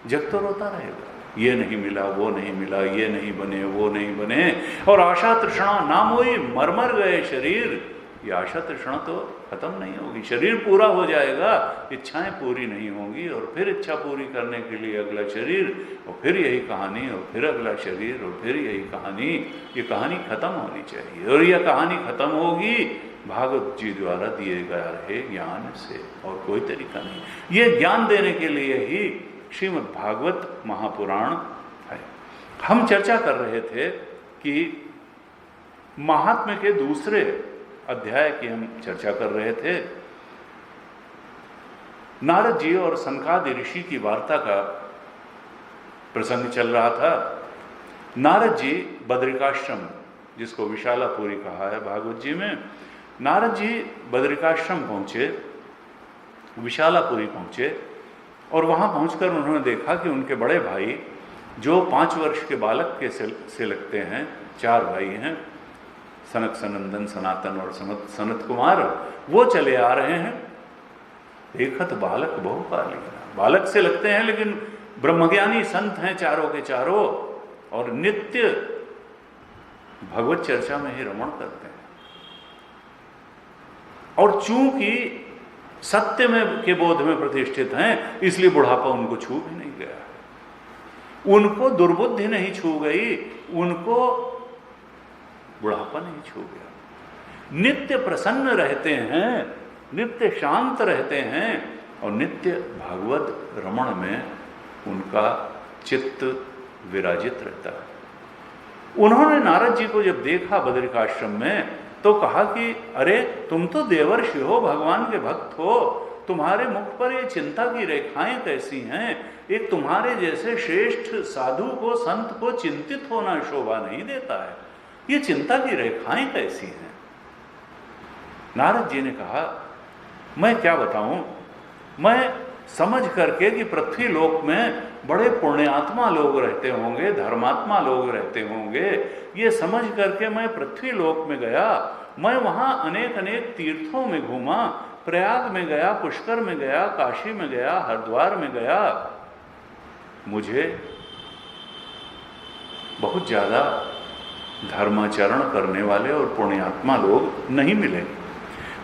जग तो रोता रहेगा, ये नहीं मिला, वो नहीं मिला, ये नहीं बने, वो नहीं बने, और आशा तृष्णा ना मोई, मर मर गए शरीर। ये आशा तृष्णा तो खत्म नहीं होगी, शरीर पूरा हो जाएगा, इच्छाएं पूरी नहीं होंगी, और फिर इच्छा पूरी करने के लिए अगला शरीर, और फिर यही कहानी, और फिर अगला शरीर, और फिर यही कहानी। ये कहानी खत्म होनी चाहिए, और यह कहानी खत्म होगी भागवत जी द्वारा दिए गए रहे ज्ञान से, और कोई तरीका नहीं। ये ज्ञान देने के लिए ही श्रीमद् भागवत महापुराण है। हम चर्चा कर रहे थे कि महात्म्य के दूसरे अध्याय की हम चर्चा कर रहे थे। नारद जी और सनकादि ऋषि की वार्ता का प्रसंग चल रहा था। नारद जी बद्रिकाश्रम, जिसको विशालापुरी कहा है भागवत जी में, नारद जी बद्रिकाश्रम पहुंचे, विशालापुरी पहुंचे, और वहां पहुंचकर उन्होंने देखा कि उनके बड़े भाई, जो 5 वर्ष के बालक के से लगते हैं, 4 भाई हैं, सनक, सनंदन, सनातन और सनत कुमार, वो चले आ रहे हैं। देखत बालक बहुकाली, बालक से लगते हैं लेकिन ब्रह्मज्ञानी संत हैं चारों के चारों, और नित्य भगवत चर्चा में ही रमण करते हैं। और चूंकि सत्य में के बोध में प्रतिष्ठित हैं, इसलिए बुढ़ापा उनको छू भी नहीं गया, उनको दुर्बुद्धि नहीं छू गई, उनको बुढ़ापा नहीं छू गया। नित्य प्रसन्न रहते हैं, नित्य शांत रहते हैं, और नित्य भागवत रमण में उनका चित्त विराजित रहता है। उन्होंने नारद जी को जब देखा बद्रिकाश्रम में, तो कहा कि अरे तुम तो देवर्षि हो, भगवान के भक्त हो, तुम्हारे मुख पर ये चिंता की रेखाएं कैसी हैं? एक तुम्हारे जैसे श्रेष्ठ साधु को, संत को चिंतित होना शोभा नहीं देता है, ये चिंता की रेखाएं कैसी हैं? नारद जी ने कहा, मैं क्या बताऊं, मैं समझ करके कि पृथ्वी लोक में बड़े पुण्यात्मा लोग रहते होंगे, धर्मात्मा लोग रहते होंगे, ये समझ करके मैं पृथ्वी लोक में गया। मैं वहाँ अनेक अनेक तीर्थों में घूमा, प्रयाग में गया, पुष्कर में गया, काशी में गया, हरिद्वार में गया। मुझे बहुत ज़्यादा धर्माचरण करने वाले और पुण्यात्मा लोग नहीं मिले।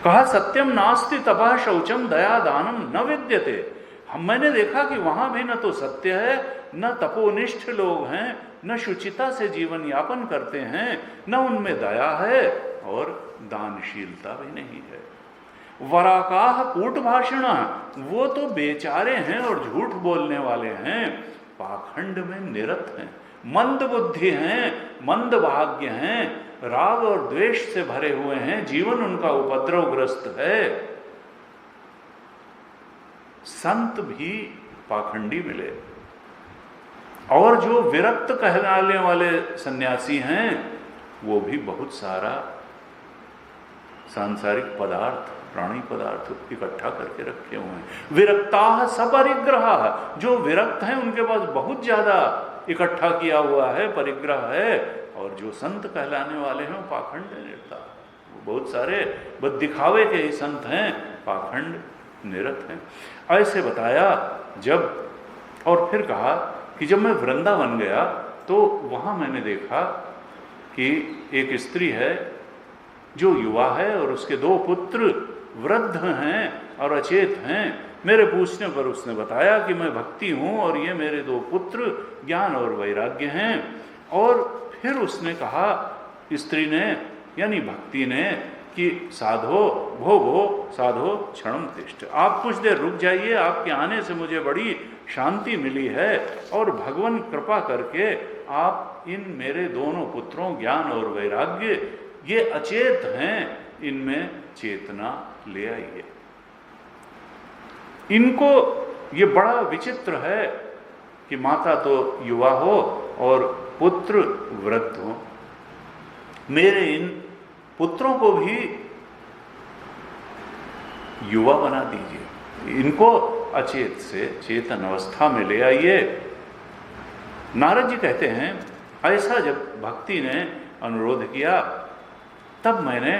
कहा, सत्यम नास्ति तपः शौचम दया दानम न विद्यते। मैंने देखा कि वहां भी न तो सत्य है, न तपोनिष्ठ लोग हैं, न शुचिता से जीवन यापन करते हैं, न उनमें दया है, और दानशीलता भी नहीं है। वराकाह कूट भाषण, वो तो बेचारे हैं और झूठ बोलने वाले हैं, पाखंड में निरत हैं, मंद बुद्धि हैं, मंद भाग्य हैं, राग और द्वेष से भरे हुए हैं, जीवन उनका उपद्रवग्रस्त है। संत भी पाखंडी मिले, और जो विरक्त कहलाने वाले सन्यासी हैं वो भी बहुत सारा सांसारिक पदार्थ, प्राणी पदार्थ इकट्ठा करके रखे हुए हैं। विरक्ता सपरिग्रह, जो विरक्त हैं उनके पास बहुत ज्यादा इकट्ठा किया हुआ है, परिग्रह है, और जो संत कहलाने वाले हैं वो पाखंड निरता, वो बहुत सारे बस दिखावे के ही संत हैं, पाखंड निरत हैं। ऐसे बताया जब, और फिर कहा कि जब मैं वृंदावन गया तो वहाँ मैंने देखा कि एक स्त्री है जो युवा है और उसके 2 पुत्र वृद्ध हैं और अचेत हैं। मेरे पूछने पर उसने बताया कि मैं भक्ति हूँ और ये मेरे 2 पुत्र ज्ञान और वैराग्य हैं। और फिर उसने कहा, स्त्री ने यानी भक्ति ने, कि साधो भोगो साधो क्षणम तिष्ठ, आप कुछ देर रुक जाइए, आपके आने से मुझे बड़ी शांति मिली है, और भगवान कृपा करके आप इन मेरे दोनों पुत्रों ज्ञान और वैराग्य, ये अचेत हैं, इनमें चेतना ले आइए। इनको ये बड़ा विचित्र है कि माता तो युवा हो और पुत्र वृद्ध हो। मेरे इन पुत्रों को भी युवा बना दीजिए, इनको अचेत से चेतन अवस्था में ले आइए। नारद जी कहते हैं, ऐसा जब भक्ति ने अनुरोध किया तब मैंने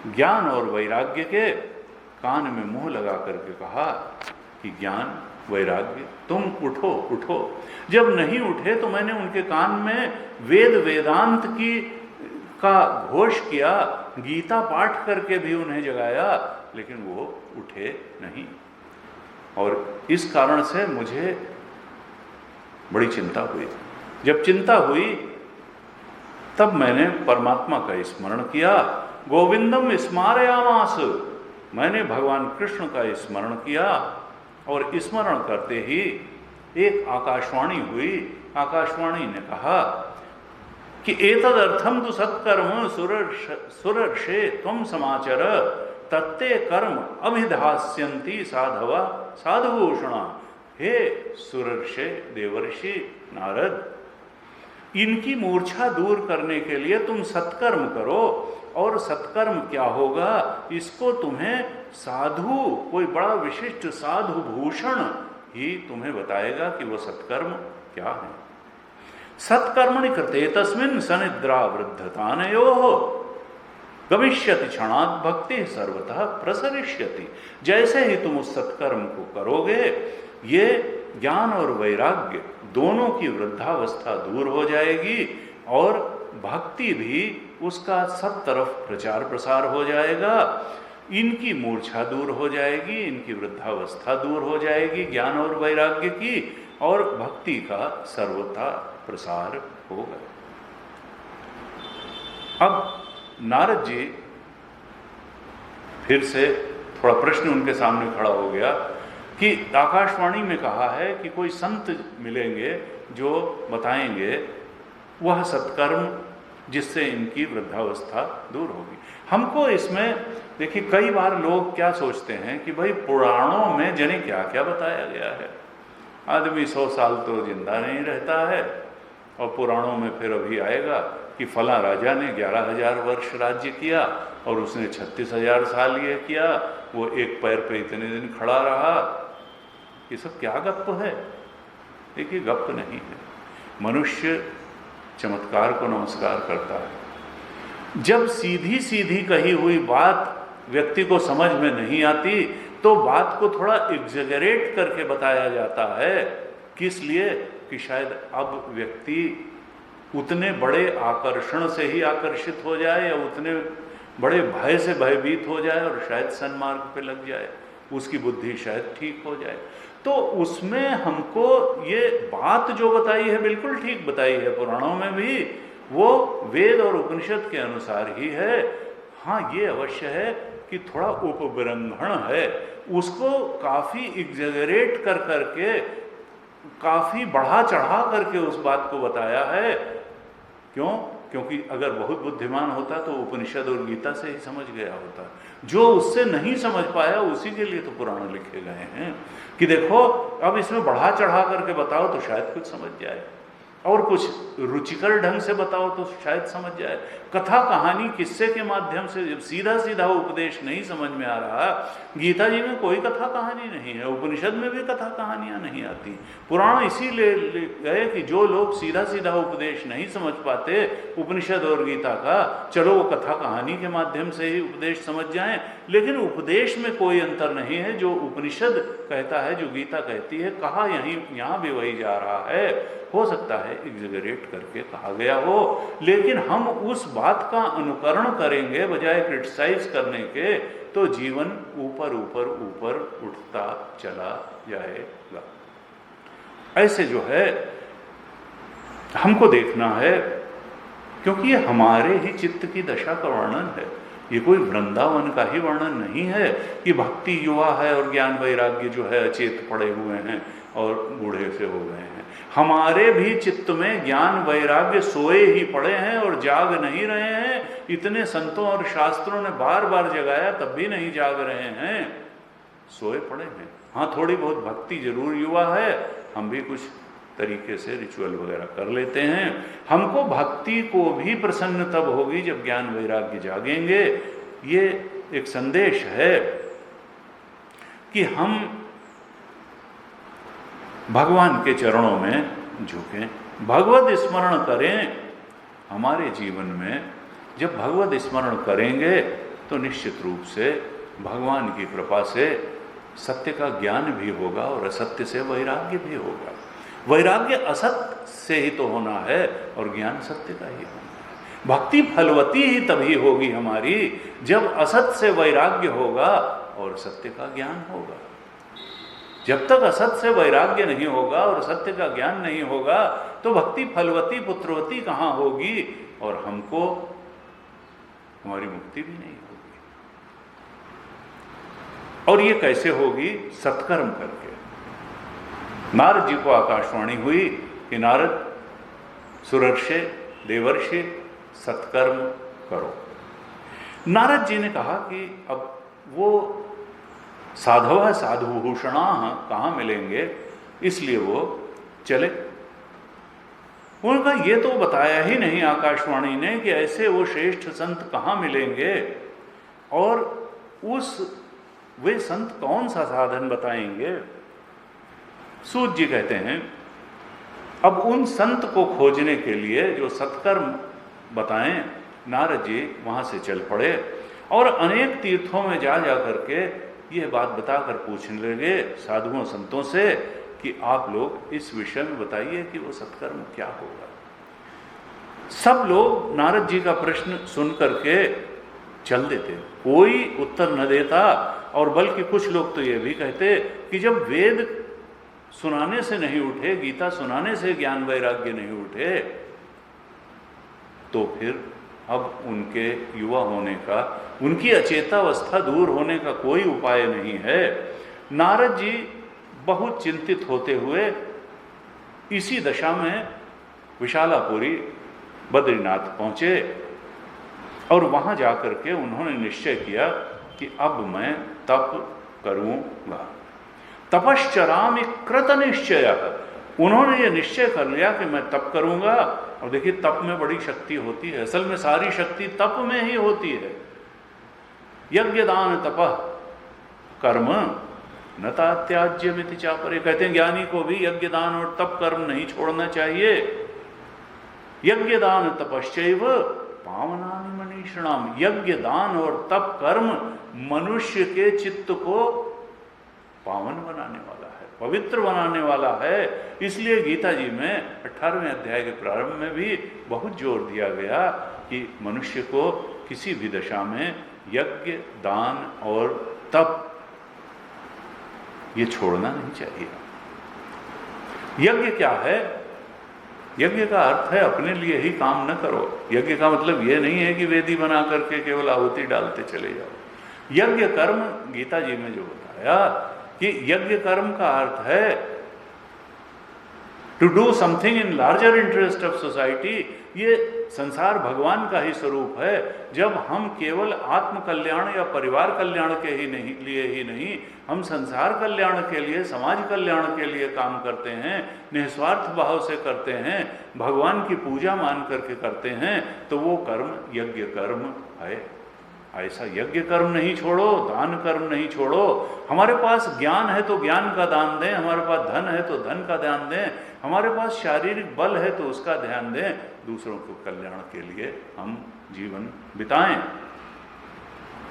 ज्ञान और वैराग्य के कान में मुंह लगा करके कहा कि ज्ञान वैराग्य तुम उठो उठो। जब नहीं उठे तो मैंने उनके कान में वेद वेदांत का घोष किया, गीता पाठ करके भी उन्हें जगाया, लेकिन वो उठे नहीं। और इस कारण से मुझे बड़ी चिंता हुई। जब चिंता हुई तब मैंने परमात्मा का स्मरण किया, गोविंदम स्मारयामास, मैंने भगवान कृष्ण का स्मरण किया। और स्मरण करते ही एक आकाशवाणी हुई। आकाशवाणी ने कहा कि एतदर्थम तु सत्कर्म सुरर्षे त्वं समाचर तत्ते कर्म अभिधास्यन्ति साधवा साधुभूषणा। हे सुरर्षे देवर्षि नारद, इनकी मूर्छा दूर करने के लिए तुम सत्कर्म करो। और सत्कर्म क्या होगा, इसको तुम्हें साधु, कोई बड़ा विशिष्ट साधु भूषण ही तुम्हें बताएगा कि वो सत्कर्म क्या है। सत्कर्मणि कृते तस्मिन् सनिद्रा वृद्धतानयोः गमिष्यति क्षणात् भक्ति सर्वतः प्रसरिष्यति। जैसे ही तुम उस सत्कर्म को करोगे, ये ज्ञान और वैराग्य दोनों की वृद्धावस्था दूर हो जाएगी और भक्ति भी उसका सब तरफ प्रचार प्रसार हो जाएगा। इनकी मूर्छा दूर हो जाएगी, इनकी वृद्धावस्था दूर हो जाएगी ज्ञान और वैराग्य की, और भक्ति का सर्वथा प्रसार होगा। अब नारद जी फिर से थोड़ा प्रश्न उनके सामने खड़ा हो गया कि आकाशवाणी में कहा है कि कोई संत मिलेंगे जो बताएंगे वह सत्कर्म जिससे इनकी वृद्धावस्था दूर होगी। हमको इसमें देखिए, कई बार लोग क्या सोचते हैं कि भाई पुराणों में जाने क्या क्या बताया गया है, आदमी 100 साल तो जिंदा नहीं रहता है, और पुराणों में फिर अभी आएगा कि फला राजा ने 11,000 वर्ष राज्य किया और उसने 36,000 साल ये किया, वो एक पैर पे इतने दिन खड़ा रहा। ये सब क्या गप्प है? देखिए, गप्प नहीं है। मनुष्य चमत्कार को नमस्कार करता है। जब सीधी सीधी कही हुई बात व्यक्ति को समझ में नहीं आती तो बात को थोड़ा एग्जेगरेट करके बताया जाता है। किस लिए? कि शायद अब व्यक्ति उतने बड़े आकर्षण से ही आकर्षित हो जाए या उतने बड़े भय से भयभीत हो जाए और शायद सन्मार्ग पे लग जाए, उसकी बुद्धि शायद ठीक हो जाए। तो उसमें हमको ये बात जो बताई है बिल्कुल ठीक बताई है, पुराणों में भी वो वेद और उपनिषद के अनुसार ही है। हाँ, ये अवश्य है कि थोड़ा उपबृंहण है, उसको काफ़ी एग्जेगरेट कर करके काफी बढ़ा चढ़ा करके उस बात को बताया है। क्यों? क्योंकि अगर बहुत बुद्धिमान होता तो उपनिषद और गीता से ही समझ गया होता। जो उससे नहीं समझ पाया उसी के लिए तो पुराण लिखे गए हैं कि देखो अब इसमें बढ़ा चढ़ा करके बताओ तो शायद कुछ समझ जाए, और कुछ रुचिकर ढंग से बताओ तो शायद समझ जाए। कथा कहानी किस्से के माध्यम से जब सीधा सीधा उपदेश नहीं समझ में आ रहा, गीता जी में कोई कथा कहानी नहीं है, उपनिषद में भी कथा कहानियां नहीं आती। पुराण इसीलिए गए कि जो लोग सीधा सीधा उपदेश नहीं समझ पाते उपनिषद और गीता का, चलो वो कथा कहानी के माध्यम से ही उपदेश समझ जाएं। लेकिन उपदेश में कोई अंतर नहीं है। जो उपनिषद कहता है, जो गीता कहती है, कहा यहाँ भी वही जा रहा है। हो सकता है एग्जैगरेट करके कहा गया हो, लेकिन हम उस बात का अनुकरण करेंगे बजाय क्रिटिसाइज करने के, तो जीवन ऊपर ऊपर ऊपर उठता चला जाएगा। ऐसे जो है हमको देखना है, क्योंकि ये हमारे ही चित्त की दशा का वर्णन है। ये कोई वृंदावन का ही वर्णन नहीं है कि भक्ति युवा है और ज्ञान वैराग्य जो है अचेत पड़े हुए हैं और बूढ़े से हो गए हैं। हमारे भी चित्त में ज्ञान वैराग्य सोए ही पड़े हैं और जाग नहीं रहे हैं। इतने संतों और शास्त्रों ने बार बार जगाया तब भी नहीं जाग रहे हैं, सोए पड़े हैं। हाँ, थोड़ी बहुत भक्ति जरूर युवा है, हम भी कुछ तरीके से रिचुअल वगैरह कर लेते हैं। हमको भक्ति को भी प्रसन्न तब होगी जब ज्ञान वैराग्य जागेंगे। ये एक संदेश है कि हम भगवान के चरणों में झुकें, भगवत स्मरण करें। हमारे जीवन में जब भगवत स्मरण करेंगे तो निश्चित रूप से भगवान की कृपा से सत्य का ज्ञान भी होगा और असत्य से वैराग्य भी होगा। वैराग्य असत्य से ही तो होना है और ज्ञान सत्य का ही होना है। भक्ति फलवती ही तभी होगी हमारी जब असत्य से वैराग्य होगा और सत्य का ज्ञान होगा। जब तक असत्य से वैराग्य नहीं होगा और सत्य का ज्ञान नहीं होगा तो भक्ति फलवती पुत्रवती कहाँ होगी, और हमको हमारी मुक्ति भी नहीं होगी। और ये कैसे होगी? सत्कर्म करके। नारद जी को आकाशवाणी हुई कि नारद, सुरर्षे, देवर्षि, सत्कर्म करो। नारद जी ने कहा कि अब वो साधव साधुभूषणा कहाँ मिलेंगे, इसलिए वो चले। उनका ये तो बताया ही नहीं आकाशवाणी ने कि ऐसे वो श्रेष्ठ संत कहाँ मिलेंगे और वे संत कौन सा साधन बताएंगे। सूत जी कहते हैं अब उन संत को खोजने के लिए जो सत्कर्म बताएं, नारद जी वहां से चल पड़े और अनेक तीर्थों में जा करके यह बात बताकर पूछने लगे साधुओं संतों से कि आप लोग इस विषय में बताइए कि वो सत्कर्म क्या होगा। सब लोग नारद जी का प्रश्न सुन करके चल देते, कोई उत्तर न देता। और बल्कि कुछ लोग तो ये भी कहते कि जब वेद सुनाने से नहीं उठे, गीता सुनाने से ज्ञान वैराग्य नहीं उठे, तो फिर अब उनके युवा होने का, उनकी अचेतावस्था दूर होने का कोई उपाय नहीं है। नारद जी बहुत चिंतित होते हुए इसी दशा में विशालापुरी बद्रीनाथ पहुंचे और वहां जाकर के उन्होंने निश्चय किया कि अब मैं तप करूंगा। तपश्चरामि कृत निश्चय, उन्होंने ये निश्चय कर लिया कि मैं तप करूंगा। और देखिए तप में बड़ी शक्ति होती है, असल में सारी शक्ति तप में ही होती है। यज्ञ दान तपः कर्म न त्याज्यमिति चापरे, कहते हैं ज्ञानी को भी यज्ञ दान और तप कर्म नहीं छोड़ना चाहिए। यज्ञ दान तपश्चैव पावनानि मनीषिणाम, यज्ञ दान और तप कर्म मनुष्य के चित्त को पावन बनाने वाला है, पवित्र बनाने वाला है। इसलिए गीता जी में 18वें अध्याय के प्रारंभ में भी बहुत जोर दिया गया कि मनुष्य को किसी भी दशा में यज्ञ दान और तप ये छोड़ना नहीं चाहिए। यज्ञ क्या है? यज्ञ का अर्थ है अपने लिए ही काम न करो। यज्ञ का मतलब ये नहीं है कि वेदी बना करके केवल आहुति डालते चले जाओ। यज्ञ कर्म गीता जी में जो बताया कि यज्ञ कर्म का अर्थ है to do something in larger interest of society. ये संसार भगवान का ही स्वरूप है। जब हम केवल आत्म कल्याण या परिवार कल्याण के लिए ही नहीं, हम संसार कल्याण के लिए, समाज कल्याण के लिए काम करते हैं, निस्वार्थ भाव से करते हैं, भगवान की पूजा मान करके करते हैं, तो वो कर्म यज्ञ कर्म है। ऐसा यज्ञ कर्म नहीं छोड़ो, दान कर्म नहीं छोड़ो। हमारे पास ज्ञान है तो ज्ञान का दान दें, हमारे पास धन है तो धन का ध्यान दें, हमारे पास शारीरिक बल है तो उसका ध्यान दें। दूसरों के कल्याण के लिए हम जीवन बिताएं,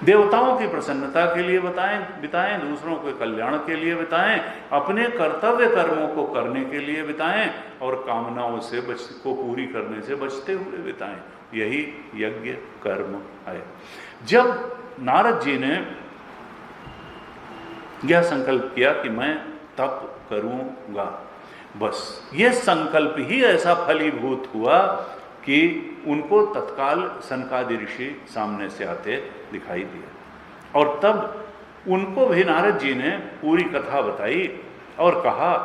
देवताओं की प्रसन्नता के लिए बिताएं, दूसरों के कल्याण के लिए बिताएं, अपने कर्तव्य कर्मों को करने के लिए बिताएं और कामनाओं से को पूरी करने से बचते हुए बिताएं। यही यज्ञ कर्म है। जब नारद जी ने यह संकल्प किया कि मैं तप करूंगा, बस ये संकल्प ही ऐसा फलीभूत हुआ कि उनको तत्काल सनकादि ऋषि सामने से आते दिखाई दिए और तब उनको भी नारद जी ने पूरी कथा बताई और कहा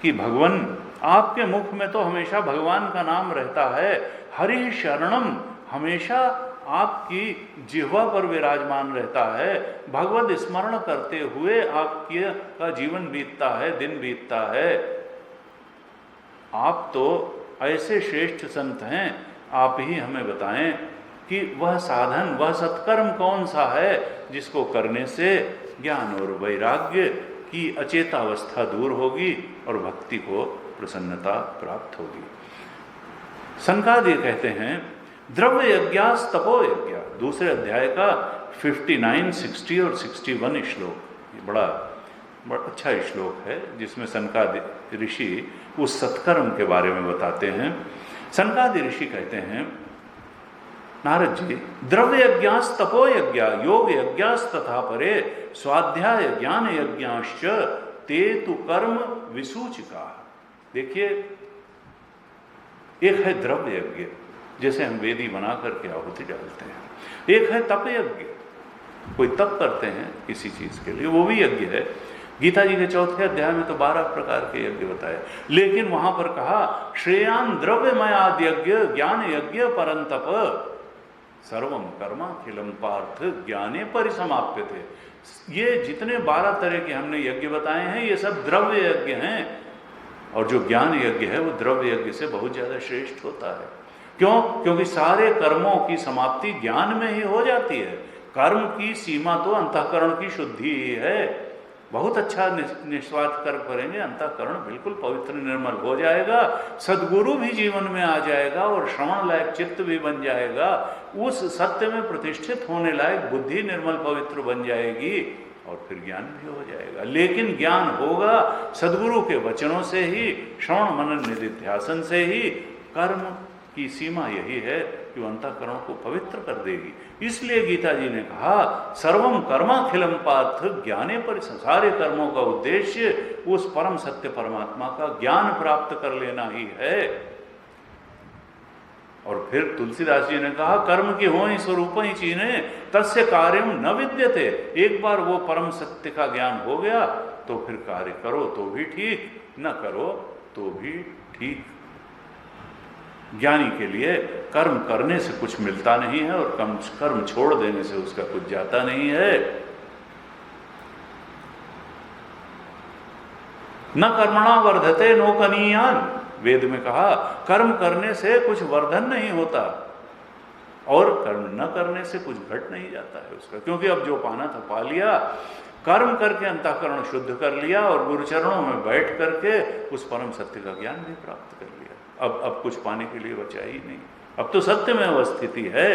कि भगवान, आपके मुख में तो हमेशा भगवान का नाम रहता है, हरि शरणम हमेशा आपकी जिह्वा पर विराजमान रहता है, भगवत स्मरण करते हुए आपके का जीवन बीतता है, दिन बीतता है। आप तो ऐसे श्रेष्ठ संत हैं, आप ही हमें बताएं कि वह साधन, वह सत्कर्म कौन सा है जिसको करने से ज्ञान और वैराग्य की अचेतावस्था दूर होगी और भक्ति को प्रसन्नता प्राप्त होगी। सनकादिक कहते हैं द्रव्य यज्ञास तपो यज्ञ, दूसरे अध्याय का 59, 60 और 61 श्लोक, ये बड़ा अच्छा श्लोक है जिसमें सनकादि ऋषि उस सत्कर्म के बारे में बताते हैं। सनकादि ऋषि कहते हैं, नारद जी, द्रव्य यज्ञास तपो यज्ञ योग यज्ञास तथा परे स्वाध्याय ज्ञान यज्ञाश्च ते तु कर्म विसूचिका। देखिए, एक है द्रव्य यज्ञ, जैसे हम वेदी बना करके आहुति डालते हैं, एक है तप यज्ञ, कोई तप करते हैं किसी चीज के लिए, वो भी यज्ञ है। गीता जी के 4थे अध्याय में तो 12 प्रकार के यज्ञ बताए, लेकिन वहां पर कहा श्रेयान द्रव्यमयाद यज्ञ ज्ञान यज्ञ परंतप सर्वम कर्माखिलम पार्थ ज्ञाने परिसमाप्य थे। ये जितने 12 तरह के हमने यज्ञ बताए हैं, ये सब द्रव्य यज्ञ हैं, और जो ज्ञान यज्ञ है वो द्रव्य यज्ञ से बहुत ज्यादा श्रेष्ठ होता है। क्यों? क्योंकि सारे कर्मों की समाप्ति ज्ञान में ही हो जाती है। कर्म की सीमा तो अंतःकरण की शुद्धि ही है। बहुत अच्छा निस्वार्थ कर्म करेंगे, अंतःकरण बिल्कुल पवित्र निर्मल हो जाएगा, सद्गुरु भी जीवन में आ जाएगा और श्रवण लायक चित्त भी बन जाएगा, उस सत्य में प्रतिष्ठित होने लायक बुद्धि निर्मल पवित्र बन जाएगी और फिर ज्ञान भी हो जाएगा। लेकिन ज्ञान होगा सद्गुरु के वचनों से ही, श्रवण मनन निधिध्यासन से ही। कर्म की सीमा यही है कि वो अंतःकरण को पवित्र कर देगी। इसलिए गीता जी ने कहा सर्वम कर्माखिलम पार्थ ज्ञाने पर, सारे कर्मों का उद्देश्य उस परम सत्य परमात्मा का ज्ञान प्राप्त कर लेना ही है। और फिर तुलसीदास जी ने कहा कर्म की हो ही स्वरूप ही चीने तस्य कार्यम न विद्यते। एक बार वो परम सत्य का ज्ञान हो गया तो फिर कार्य करो तो भी ठीक, न करो तो भी ठीक। ज्ञानी के लिए कर्म करने से कुछ मिलता नहीं है और कर्म छोड़ देने से उसका कुछ जाता नहीं है। न कर्मणा वर्धते नो कनीयान, वेद में कहा कर्म करने से कुछ वर्धन नहीं होता और कर्म न करने से कुछ घट नहीं जाता है उसका, क्योंकि अब जो पाना था पा लिया। कर्म करके अंतःकरण शुद्ध कर लिया और गुरुचरणों में बैठ करके उस परम सत्य का ज्ञान भी प्राप्त कर लिया। अब कुछ पाने के लिए बचा ही नहीं, अब तो सत्य में अवस्थिति है।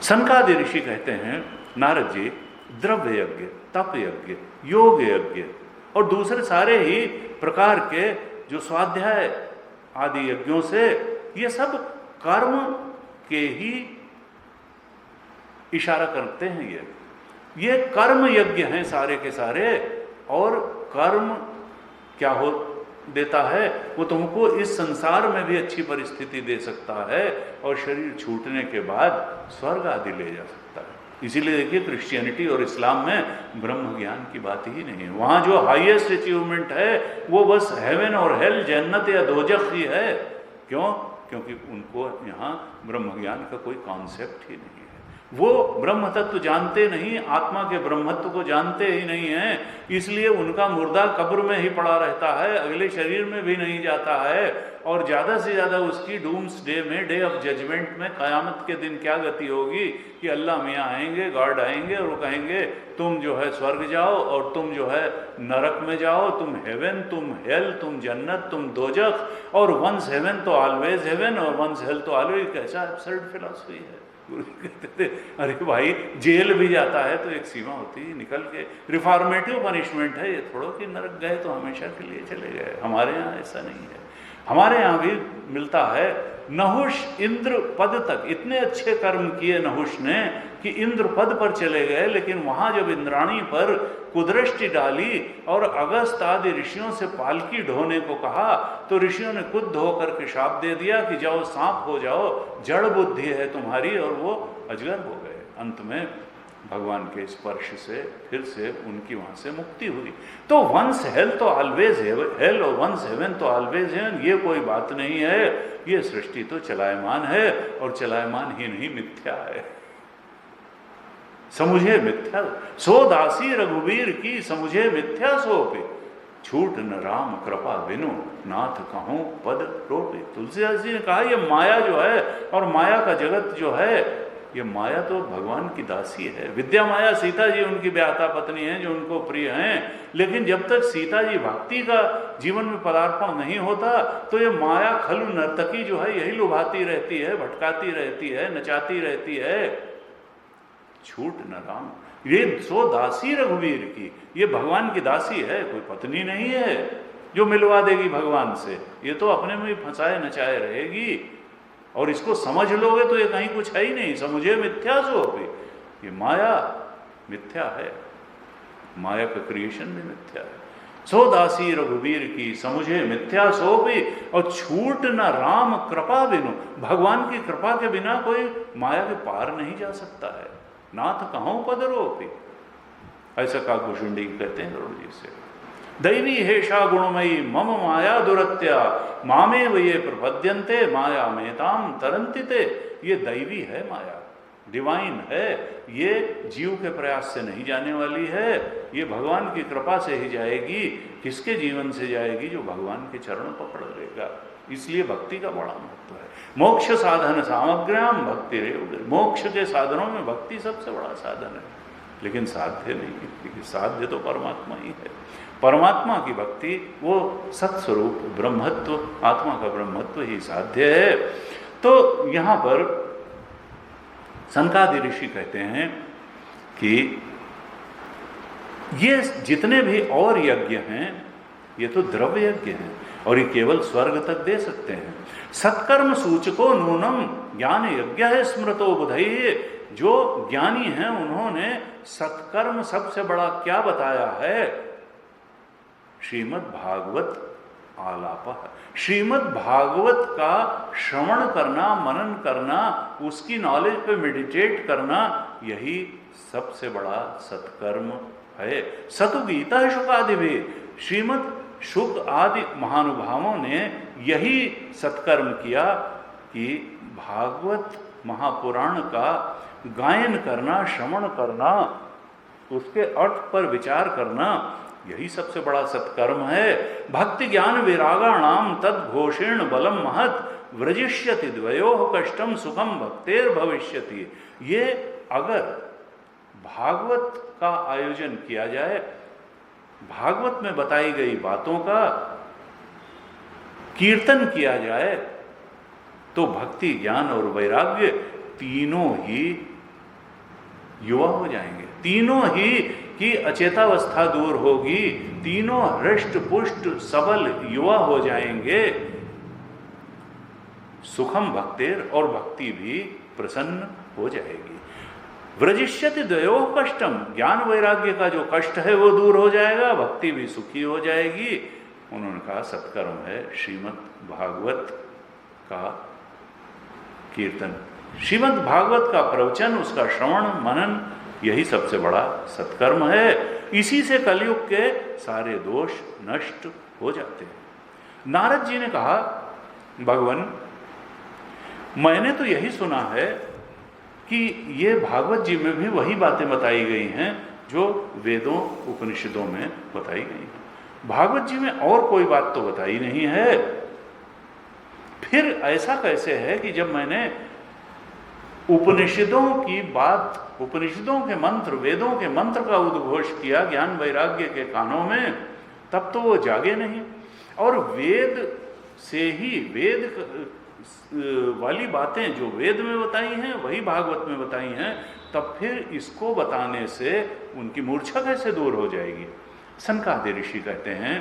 सनकादि ऋषि कहते हैं नारद जी, द्रव्य यज्ञ, तप यज्ञ, योग यज्ञ और दूसरे सारे ही प्रकार के जो स्वाध्याय आदि यज्ञों से, ये सब कर्म के ही इशारा करते हैं। ये कर्म यज्ञ हैं सारे के सारे। और कर्म क्या हो देता है? वो तुमको इस संसार में भी अच्छी परिस्थिति दे सकता है और शरीर छूटने के बाद स्वर्ग आदि ले जा सकता है। इसीलिए देखिए क्रिश्चियनिटी और इस्लाम में ब्रह्म ज्ञान की बात ही नहीं है। वहाँ जो हाईएस्ट अचीवमेंट है वो बस हेवन और हेल, जन्नत या दोजख ही है। क्यों? क्योंकि उनको यहाँ ब्रह्म ज्ञान का कोई कॉन्सेप्ट ही नहीं है। वो ब्रह्म तत्व जानते नहीं, आत्मा के ब्रह्मत्व को जानते ही नहीं हैं, इसलिए उनका मुर्दा कब्र में ही पड़ा रहता है, अगले शरीर में भी नहीं जाता है। और ज़्यादा से ज़्यादा उसकी डूम्स डे में, डे ऑफ जजमेंट में, क़यामत के दिन क्या गति होगी कि अल्लाह मियाँ आएंगे, गॉड आएंगे और वो कहेंगे तुम जो है स्वर्ग जाओ और तुम जो है नरक में जाओ, तुम हेवन, तुम हेल, तुम जन्नत, तुम दोजख, और वंस हेवन तो ऑलवेज हेवन और वंस हेल तो ऑलवेज। कैसा एब्सर्ड फिलॉसफी है। गुरु कहते थे अरे भाई जेल भी जाता है तो एक सीमा होती है, निकल के रिफॉर्मेटिव पनिशमेंट है ये, थोड़ो कि नरक गए तो हमेशा के लिए चले गए। हमारे यहाँ ऐसा नहीं है। हमारे यहाँ भी मिलता है नहुष इंद्र पद तक, इतने अच्छे कर्म किए नहुष ने कि इंद्र पद पर चले गए, लेकिन वहाँ जब इंद्राणी पर कुदृष्टि डाली और अगस्त आदि ऋषियों से पालकी ढोने को कहा तो ऋषियों ने खुद धो करके शाप दे दिया कि जाओ सांप हो जाओ, जड़ बुद्धि है तुम्हारी, और वो अजगर हो गए। अंत में भगवान के स्पर्श से फिर से उनकी वहाँ से मुक्ति हुई। तो वंस हेल तो ऑलवेज हेल और वंस हेवन तो ऑलवेज हेवन, ये कोई बात नहीं है। ये सृष्टि तो चलायमान है और चलायमान ही नहीं मिथ्या है। समुझे मिथ्या सो दासी रघुवीर की, समुझे मिथ्या सोपे, छूट न राम कृपा बिनु, नाथ कहूँ पद रोपे। तुलसीदास जी ने कहा ये माया जो है और माया का जगत जो है, ये माया तो भगवान की दासी है। विद्या माया सीता जी उनकी ब्याहता पत्नी हैं जो उनको प्रिय हैं, लेकिन जब तक सीता जी भक्ति का जीवन में पदार्पण नहीं होता तो ये माया खलु नर्तकी जो है यही लुभाती रहती है, भटकाती रहती है, नचाती रहती है। छूट न राम, ये सो दासी रघुवीर की, ये भगवान की दासी है, कोई पत्नी नहीं है जो मिलवा देगी भगवान से। ये तो अपने में ही फंसाए नचाए रहेगी। और इसको समझ लोगे तो ये कहीं कुछ है ही नहीं। समुझे मिथ्या सोपे, ये माया मिथ्या है, माया का क्रिएशन भी मिथ्या है। सो दासी रघुवीर की, समुझे मिथ्या सोपे, और छूट न राम कृपा बिनु, भगवान की कृपा के बिना कोई माया के पार नहीं जा सकता है। नाथ कहूँ पद रोपे, ऐसा काकुशुंडी कहते हैं गरुड़ जी से। दैवी हेषा गुणमयी मम माया दुरत्या, मामे ये प्रपद्यन्ते माया मेताम तरंतिते। ये दैवी है माया, डिवाइन है, ये जीव के प्रयास से नहीं जाने वाली है, ये भगवान की कृपा से ही जाएगी। किसके जीवन से जाएगी? जो भगवान के चरण पकड़ लेगा। इसलिए भक्ति का बड़ा महत्व है। मोक्ष साधन सामग्र्याम भक्ति रे, मोक्ष के साधनों में भक्ति सबसे बड़ा साधन है, लेकिन साध्य नहीं, क्योंकि साध्य तो परमात्मा ही है। परमात्मा की भक्ति वो सत्स्वरूप ब्रह्मत्व, आत्मा का ब्रह्मत्व ही साध्य है। तो यहाँ पर सनकादि ऋषि कहते हैं कि ये जितने भी और यज्ञ हैं ये तो द्रव्य यज्ञ हैं और ये केवल स्वर्ग तक दे सकते हैं। सत्कर्म सूचको नूनम ज्ञान यज्ञ है स्मृतो बुधैये, जो ज्ञानी हैं उन्होंने सत्कर्म सबसे बड़ा क्या बताया है? श्रीमद् भागवत आलाप, श्रीमद् भागवत का श्रवण करना, मनन करना, उसकी नॉलेज पे मेडिटेट करना, यही सबसे बड़ा सत्कर्म है। सतु गीता शुकादि भी, श्रीमद् शुक आदि महानुभावों ने यही सत्कर्म किया कि भागवत महापुराण का गायन करना, श्रवण करना, उसके अर्थ पर विचार करना, यही सबसे बड़ा सत्कर्म है। भक्ति ज्ञान विरागाणाम तद घोषेण बलम महत व्रजिष्यति द्वयोः कष्टम सुखम भक्तेर भविष्यति। ये अगर भागवत का आयोजन किया जाए, भागवत में बताई गई बातों का कीर्तन किया जाए, तो भक्ति ज्ञान और वैराग्य तीनों ही युवा हो जाएंगे, तीनों ही की अचेतावस्था दूर होगी, तीनों हृष्ट पुष्ट सबल युवा हो जाएंगे। सुखम भक्तेर, और भक्ति भी प्रसन्न हो जाएगी। व्रजिष्यति द्वयोः कष्टम, ज्ञान वैराग्य का जो कष्ट है वो दूर हो जाएगा, भक्ति भी सुखी हो जाएगी। उन्होंने कहा सत्कर्म है श्रीमद् भागवत का कीर्तन, श्रीमद् भागवत का प्रवचन, उसका श्रवण मनन, यही सबसे बड़ा सत्कर्म है। इसी से कलयुग के सारे दोष नष्ट हो जाते हैं। नारद जी ने कहा, भगवान मैंने तो यही सुना है कि ये भागवत जी में भी वही बातें बताई गई हैं जो वेदों उपनिषदों में बताई गई हैं। भागवत जी में और कोई बात तो बताई नहीं है। फिर ऐसा कैसे है कि जब मैंने उपनिषदों की बात, उपनिषदों के मंत्र, वेदों के मंत्र का उद्घोष किया ज्ञान वैराग्य के कानों में, तब तो वो जागे नहीं। और वेद से ही, वेद वाली बातें जो वेद में बताई हैं वही भागवत में बताई हैं, तब फिर इसको बताने से उनकी मूर्छा कैसे दूर हो जाएगी। सनकादि ऋषि कहते हैं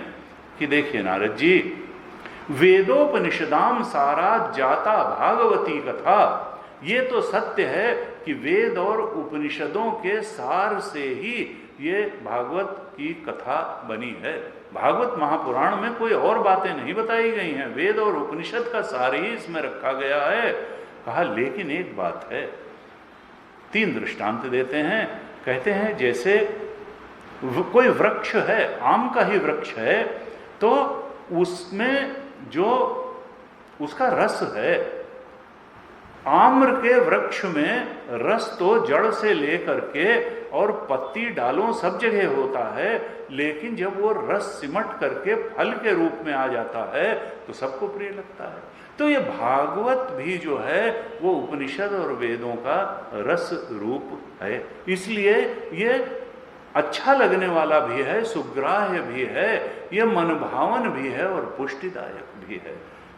कि देखिए नारद जी, वेदोपनिषदाम सारा जाता भागवती कथा, ये तो सत्य है कि वेद और उपनिषदों के सार से ही ये भागवत की कथा बनी है। भागवत महापुराण में कोई और बातें नहीं बताई गई हैं, वेद और उपनिषद का सार ही इसमें रखा गया है। कहा लेकिन एक बात है, 3 दृष्टांत देते हैं। कहते हैं जैसे कोई वृक्ष है, आम का ही वृक्ष है, तो उसमें जो उसका रस है, आम्र के वृक्ष में रस तो जड़ से लेकर के और पत्ती डालों सब जगह होता है, लेकिन जब वो रस सिमट करके फल के रूप में आ जाता है तो सबको प्रिय लगता है। तो ये भागवत भी जो है वो उपनिषद और वेदों का रस रूप है, इसलिए ये अच्छा लगने वाला भी है, सुग्राह्य भी है, ये मनभावन भी है और पुष्टिदायक भी है।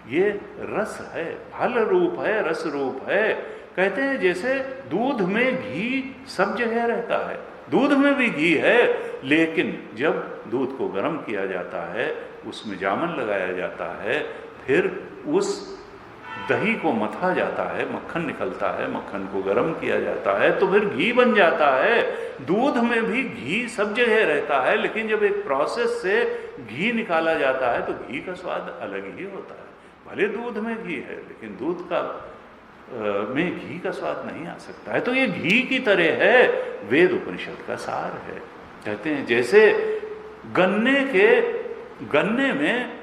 ये रस है, फल रूप है, रस रूप है। कहते हैं जैसे दूध में घी सब जगह रहता है, दूध में भी घी है, लेकिन जब दूध को गर्म किया जाता है, उसमें जामन लगाया जाता है, फिर उस दही को मथा जाता है, मक्खन निकलता है, मक्खन को गर्म किया जाता है तो फिर घी बन जाता है। दूध में भी घी सब जगह रहता है, लेकिन जब एक प्रोसेस से घी निकाला जाता है तो घी का स्वाद अलग ही होता है। भले दूध में घी है, लेकिन दूध का में घी का स्वाद नहीं आ सकता है। तो ये घी की तरह है, वेद उपनिषद का सार है। कहते हैं जैसे गन्ने में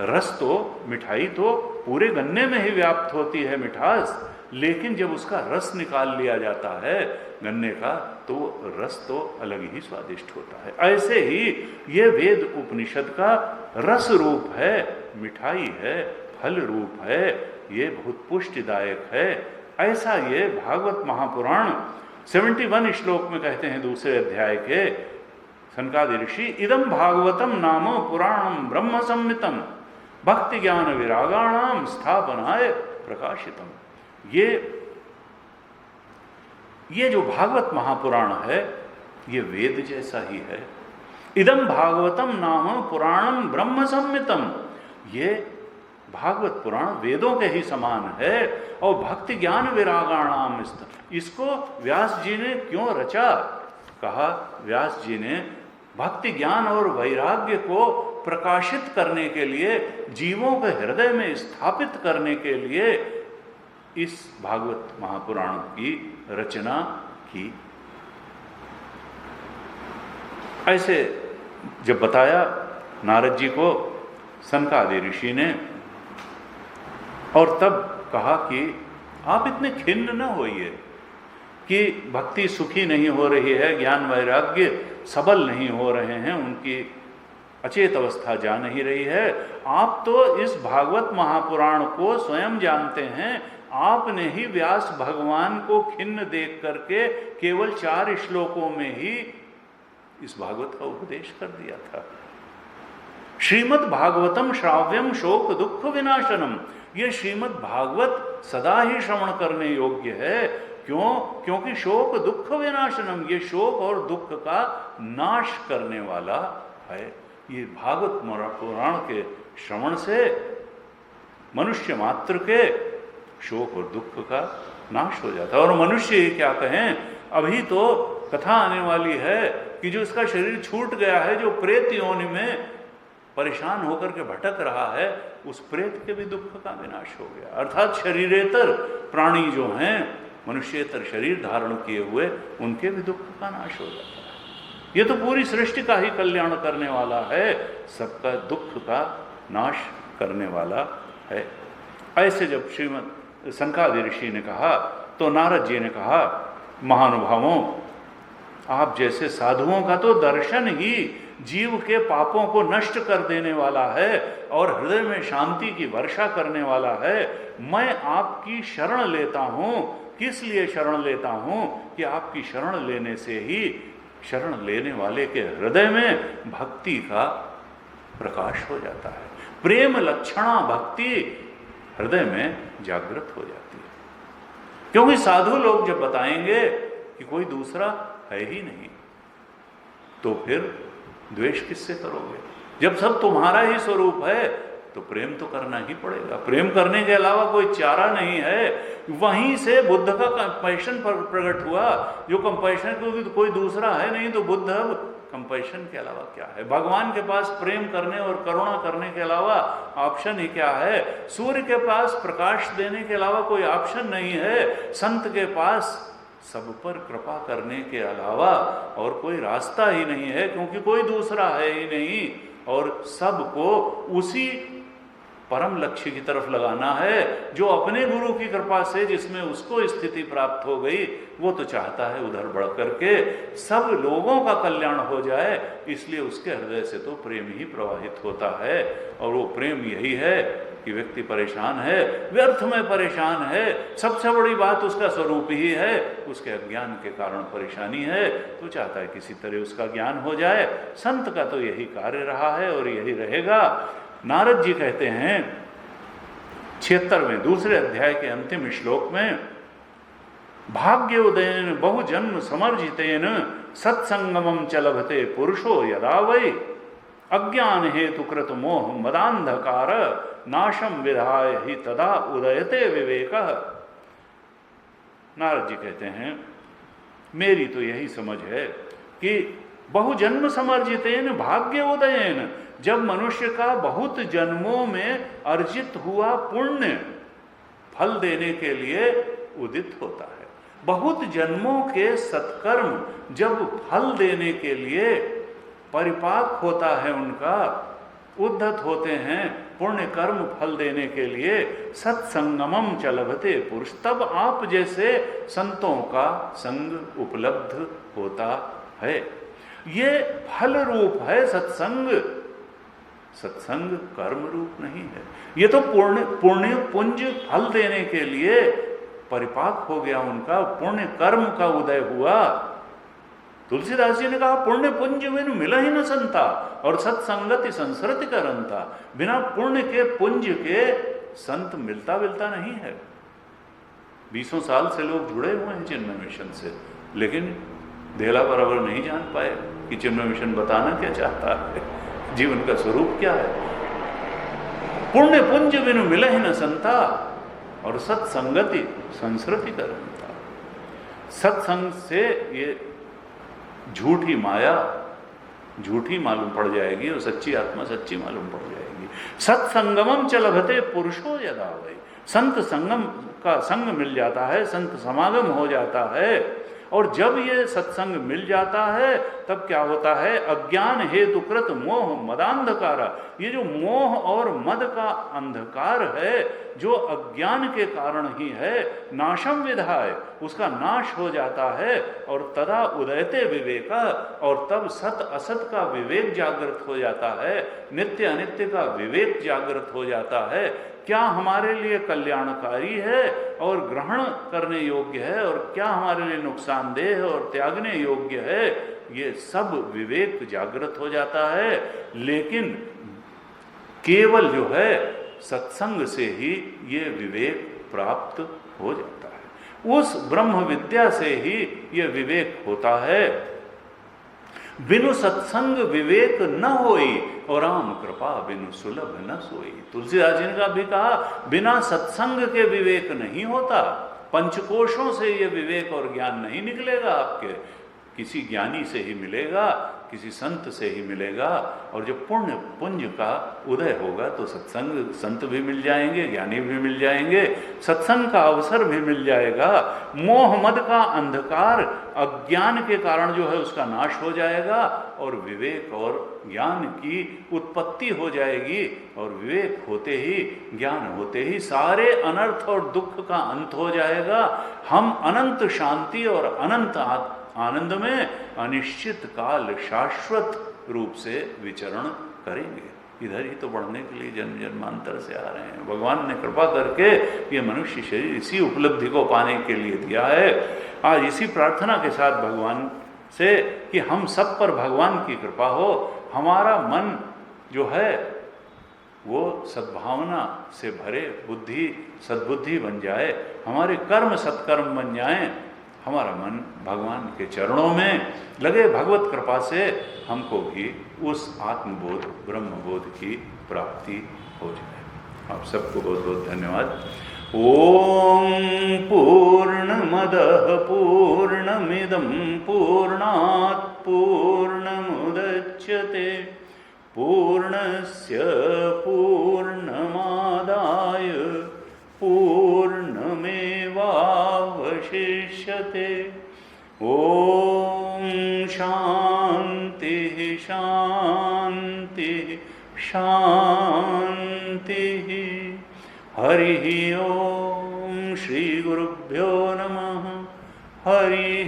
रस तो, मिठाई तो पूरे गन्ने में ही व्याप्त होती है मिठास, लेकिन जब उसका रस निकाल लिया जाता है गन्ने का, तो रस तो अलग ही स्वादिष्ट होता है। ऐसे ही ये वेद उपनिषद का रस रूप है, मिठाई है, फल रूप है, ये बहुत पुष्टिदायक है। ऐसा ये भागवत महापुराण 71 श्लोक में कहते हैं, दूसरे अध्याय के सनकादि ऋषि, इदम भागवतम नामो पुराणम ब्रह्म संहितम भक्ति ज्ञान विरागाणाम स्थापनाय प्रकाशितम। ये जो भागवत महापुराण है ये वेद जैसा ही है। इदम भागवतम नाम पुराणम ब्रह्म संहितम, ये भागवत पुराण वेदों के ही समान है। और भक्ति ज्ञान विरागाणाम, इसको व्यास जी ने क्यों रचा? कहा व्यास जी ने भक्ति ज्ञान और वैराग्य को प्रकाशित करने के लिए, जीवों के हृदय में स्थापित करने के लिए इस भागवत महापुराण की रचना की। ऐसे जब बताया नारद जी को सनकादि ऋषि ने, और तब कहा कि आप इतने खिन्न न होइए कि भक्ति सुखी नहीं हो रही है, ज्ञान वैराग्य सबल नहीं हो रहे हैं, उनकी अचेत अवस्था जा नहीं रही है। आप तो इस भागवत महापुराण को स्वयं जानते हैं, आपने ही व्यास भगवान को खिन्न देख करके केवल 4 श्लोकों में ही इस भागवत का उपदेश कर दिया था। श्रीमद् भागवतम श्राव्यम शोक दुख विनाशनम, ये श्रीमद् भागवत सदा ही श्रवण करने योग्य है। क्यों? क्योंकि शोक दुख विनाशनम, ये शोक और दुख का नाश करने वाला है। ये भागवत पुराण के श्रवण से मनुष्य मात्र के शोक और दुख का नाश हो जाता है। और मनुष्य ही क्या कहें, अभी तो कथा आने वाली है कि जो इसका शरीर छूट गया है, जो प्रेत योनि में परेशान होकर के भटक रहा है, उस प्रेत के भी दुख का विनाश हो गया। अर्थात शरीरेतर प्राणी जो हैं, मनुष्येतर शरीर धारण किए हुए, उनके भी दुख का नाश हो जाता है। ये तो पूरी सृष्टि का ही कल्याण करने वाला है, सबका दुख का नाश करने वाला है। ऐसे जब श्रीमद सनकादि ऋषि ने कहा तो नारद जी ने कहा, महानुभावों, आप जैसे साधुओं का तो दर्शन ही जीव के पापों को नष्ट कर देने वाला है और हृदय में शांति की वर्षा करने वाला है। मैं आपकी शरण लेता हूँ। किस लिए शरण लेता हूँ? कि आपकी शरण लेने से ही शरण लेने वाले के हृदय में भक्ति का प्रकाश हो जाता है, प्रेम लक्षणा भक्ति हृदय में जागृत हो जाती है। क्योंकि साधु लोग जब बताएंगे कि कोई दूसरा है ही नहीं, तो फिर द्वेष किससे करोगे? जब सब तुम्हारा ही स्वरूप है तो प्रेम तो करना ही पड़ेगा। प्रेम करने के अलावा कोई चारा नहीं है। वहीं से बुद्ध का कंपैशन प्रकट हुआ। जो कंपैशन, क्योंकि तो कोई दूसरा है नहीं, तो बुद्ध अब कंपैशन के अलावा क्या है? भगवान के पास प्रेम करने और करुणा करने के अलावा ऑप्शन ही क्या है? सूर्य के पास प्रकाश देने के अलावा कोई ऑप्शन नहीं है। संत के पास सब पर कृपा करने के अलावा और कोई रास्ता ही नहीं है, क्योंकि कोई दूसरा है ही नहीं। और सबको उसी परम लक्ष्य की तरफ लगाना है जो अपने गुरु की कृपा से, जिसमें उसको स्थिति प्राप्त हो गई, वो तो चाहता है उधर बढ़ करके सब लोगों का कल्याण हो जाए। इसलिए उसके हृदय से तो प्रेम ही प्रवाहित होता है। और वो प्रेम यही है कि व्यक्ति परेशान है, व्यर्थ में परेशान है, सबसे बड़ी बात उसका स्वरूप ही है, उसके अज्ञान के कारण परेशानी है, तो चाहता है किसी तरह उसका ज्ञान हो जाए। संत का तो यही कार्य रहा है और यही रहेगा। नारद जी कहते हैं 76वें दूसरे अध्याय के अंतिम श्लोक में, भाग्य उदयन बहुजन्म समर्जितेन सत्संगमम च लभते पुरुषो यदा वै अज्ञान हेतु कृत मोह मदांधकार नाशम विधाय ही तदा उदयते विवेक। नारद जी कहते हैं, मेरी तो यही समझ है कि बहुजन्म समर्जितेन भाग्य उदयन, जब मनुष्य का बहुत जन्मों में अर्जित हुआ पुण्य फल देने के लिए उदित होता है। बहुत जन्मों के सत्कर्म जब फल देने के लिए परिपाक होता है, उनका उद्धत होते हैं, पुण्य कर्म फल देने के लिए सत्संगमम च लभते पुरुष, तब आप जैसे संतों का संग उपलब्ध होता है। ये फल रूप है सत्संग, सत्संग कर्म रूप नहीं है। ये तो पुण्य पुंज फल देने के लिए परिपाक हो गया, उनका पुण्य कर्म का उदय हुआ। तुलसीदास जी ने कहा, पुण्य पुंज बिनु मिला ही न संता और सत्संगति संसृति करंता। बिना पुण्य के पुंज के संत मिलता नहीं है। 20 साल से लोग जुड़े हुए हैं चिन्मय मिशन से, लेकिन धेला बराबर नहीं जान पाए कि चिन्मय मिशन बताना क्या चाहता है, जीवन का स्वरूप क्या है। पुण्य पुंज बिनु मिला ही न संता और सत्संगति संसृति करंता। सत्संग से ये झूठी माया झूठी मालूम पड़ जाएगी और सच्ची आत्मा सच्ची मालूम पड़ जाएगी। सत्संगमम च लभते पुरुषो यदा वै, संत संगम का संग मिल जाता है, संत समागम हो जाता है। और जब ये सत्संग मिल जाता है तब क्या होता है? अज्ञान हेतु कृत मोह मदांधकार, ये जो मोह और मद का अंधकार है, जो अज्ञान के कारण ही है, नाशम विधाय, उसका नाश हो जाता है। और तदा उदयते विवेक, और तब सत असत का विवेक जागृत हो जाता है, नित्य अनित्य का विवेक जागृत हो जाता है। क्या हमारे लिए कल्याणकारी है और ग्रहण करने योग्य है, और क्या हमारे लिए नुकसानदेह और त्यागने योग्य है, ये सब विवेक जागृत हो जाता है। लेकिन केवल जो है सत्संग से ही ये विवेक प्राप्त हो जाता है, उस ब्रह्म विद्या से ही ये विवेक होता है। बिनु सत्संग विवेक न होई और राम कृपा बिनु सुलभ न सोई। तुलसीदास जी ने भी कहा, बिना सत्संग के विवेक नहीं होता, पंचकोशों से ये विवेक और ज्ञान नहीं निकलेगा आपके। किसी ज्ञानी से ही मिलेगा, किसी संत से ही मिलेगा। और जब पुण्य पुंज का उदय होगा तो सत्संग, संत भी मिल जाएंगे, ज्ञानी भी मिल जाएंगे, सत्संग का अवसर भी मिल जाएगा। मोह मद का अंधकार अज्ञान के कारण जो है उसका नाश हो जाएगा और विवेक और ज्ञान की उत्पत्ति हो जाएगी। और विवेक होते ही, ज्ञान होते ही सारे अनर्थ और दुख का अंत हो जाएगा। हम अनंत शांति और अनंत आनंद में अनिश्चित काल शाश्वत रूप से विचरण करेंगे। इधर ही तो बढ़ने के लिए जन्म जन्मांतर से आ रहे हैं। भगवान ने कृपा करके ये मनुष्य शरीर इसी उपलब्धि को पाने के लिए दिया है। आज इसी प्रार्थना के साथ भगवान से कि हम सब पर भगवान की कृपा हो, हमारा मन जो है वो सद्भावना से भरे, बुद्धि सद्बुद्धि बन जाए, हमारे कर्म सत्कर्म बन जाएं, हमारा मन भगवान के चरणों में लगे। भगवत कृपा से हमको भी उस आत्मबोध ब्रह्मबोध की प्राप्ति हो जाए। आप सबको बहुत बहुत धन्यवाद। ओम पूर्णमदः पूर्णमिदं पूर्णात् पूर्णमुदच्यते पूर्णस्य पूर्णमादाय पूर्णमेवावशिष्यते। ओम शांति शांति शांति। हरि ओम। श्री गुरुभ्यो नमः। हरि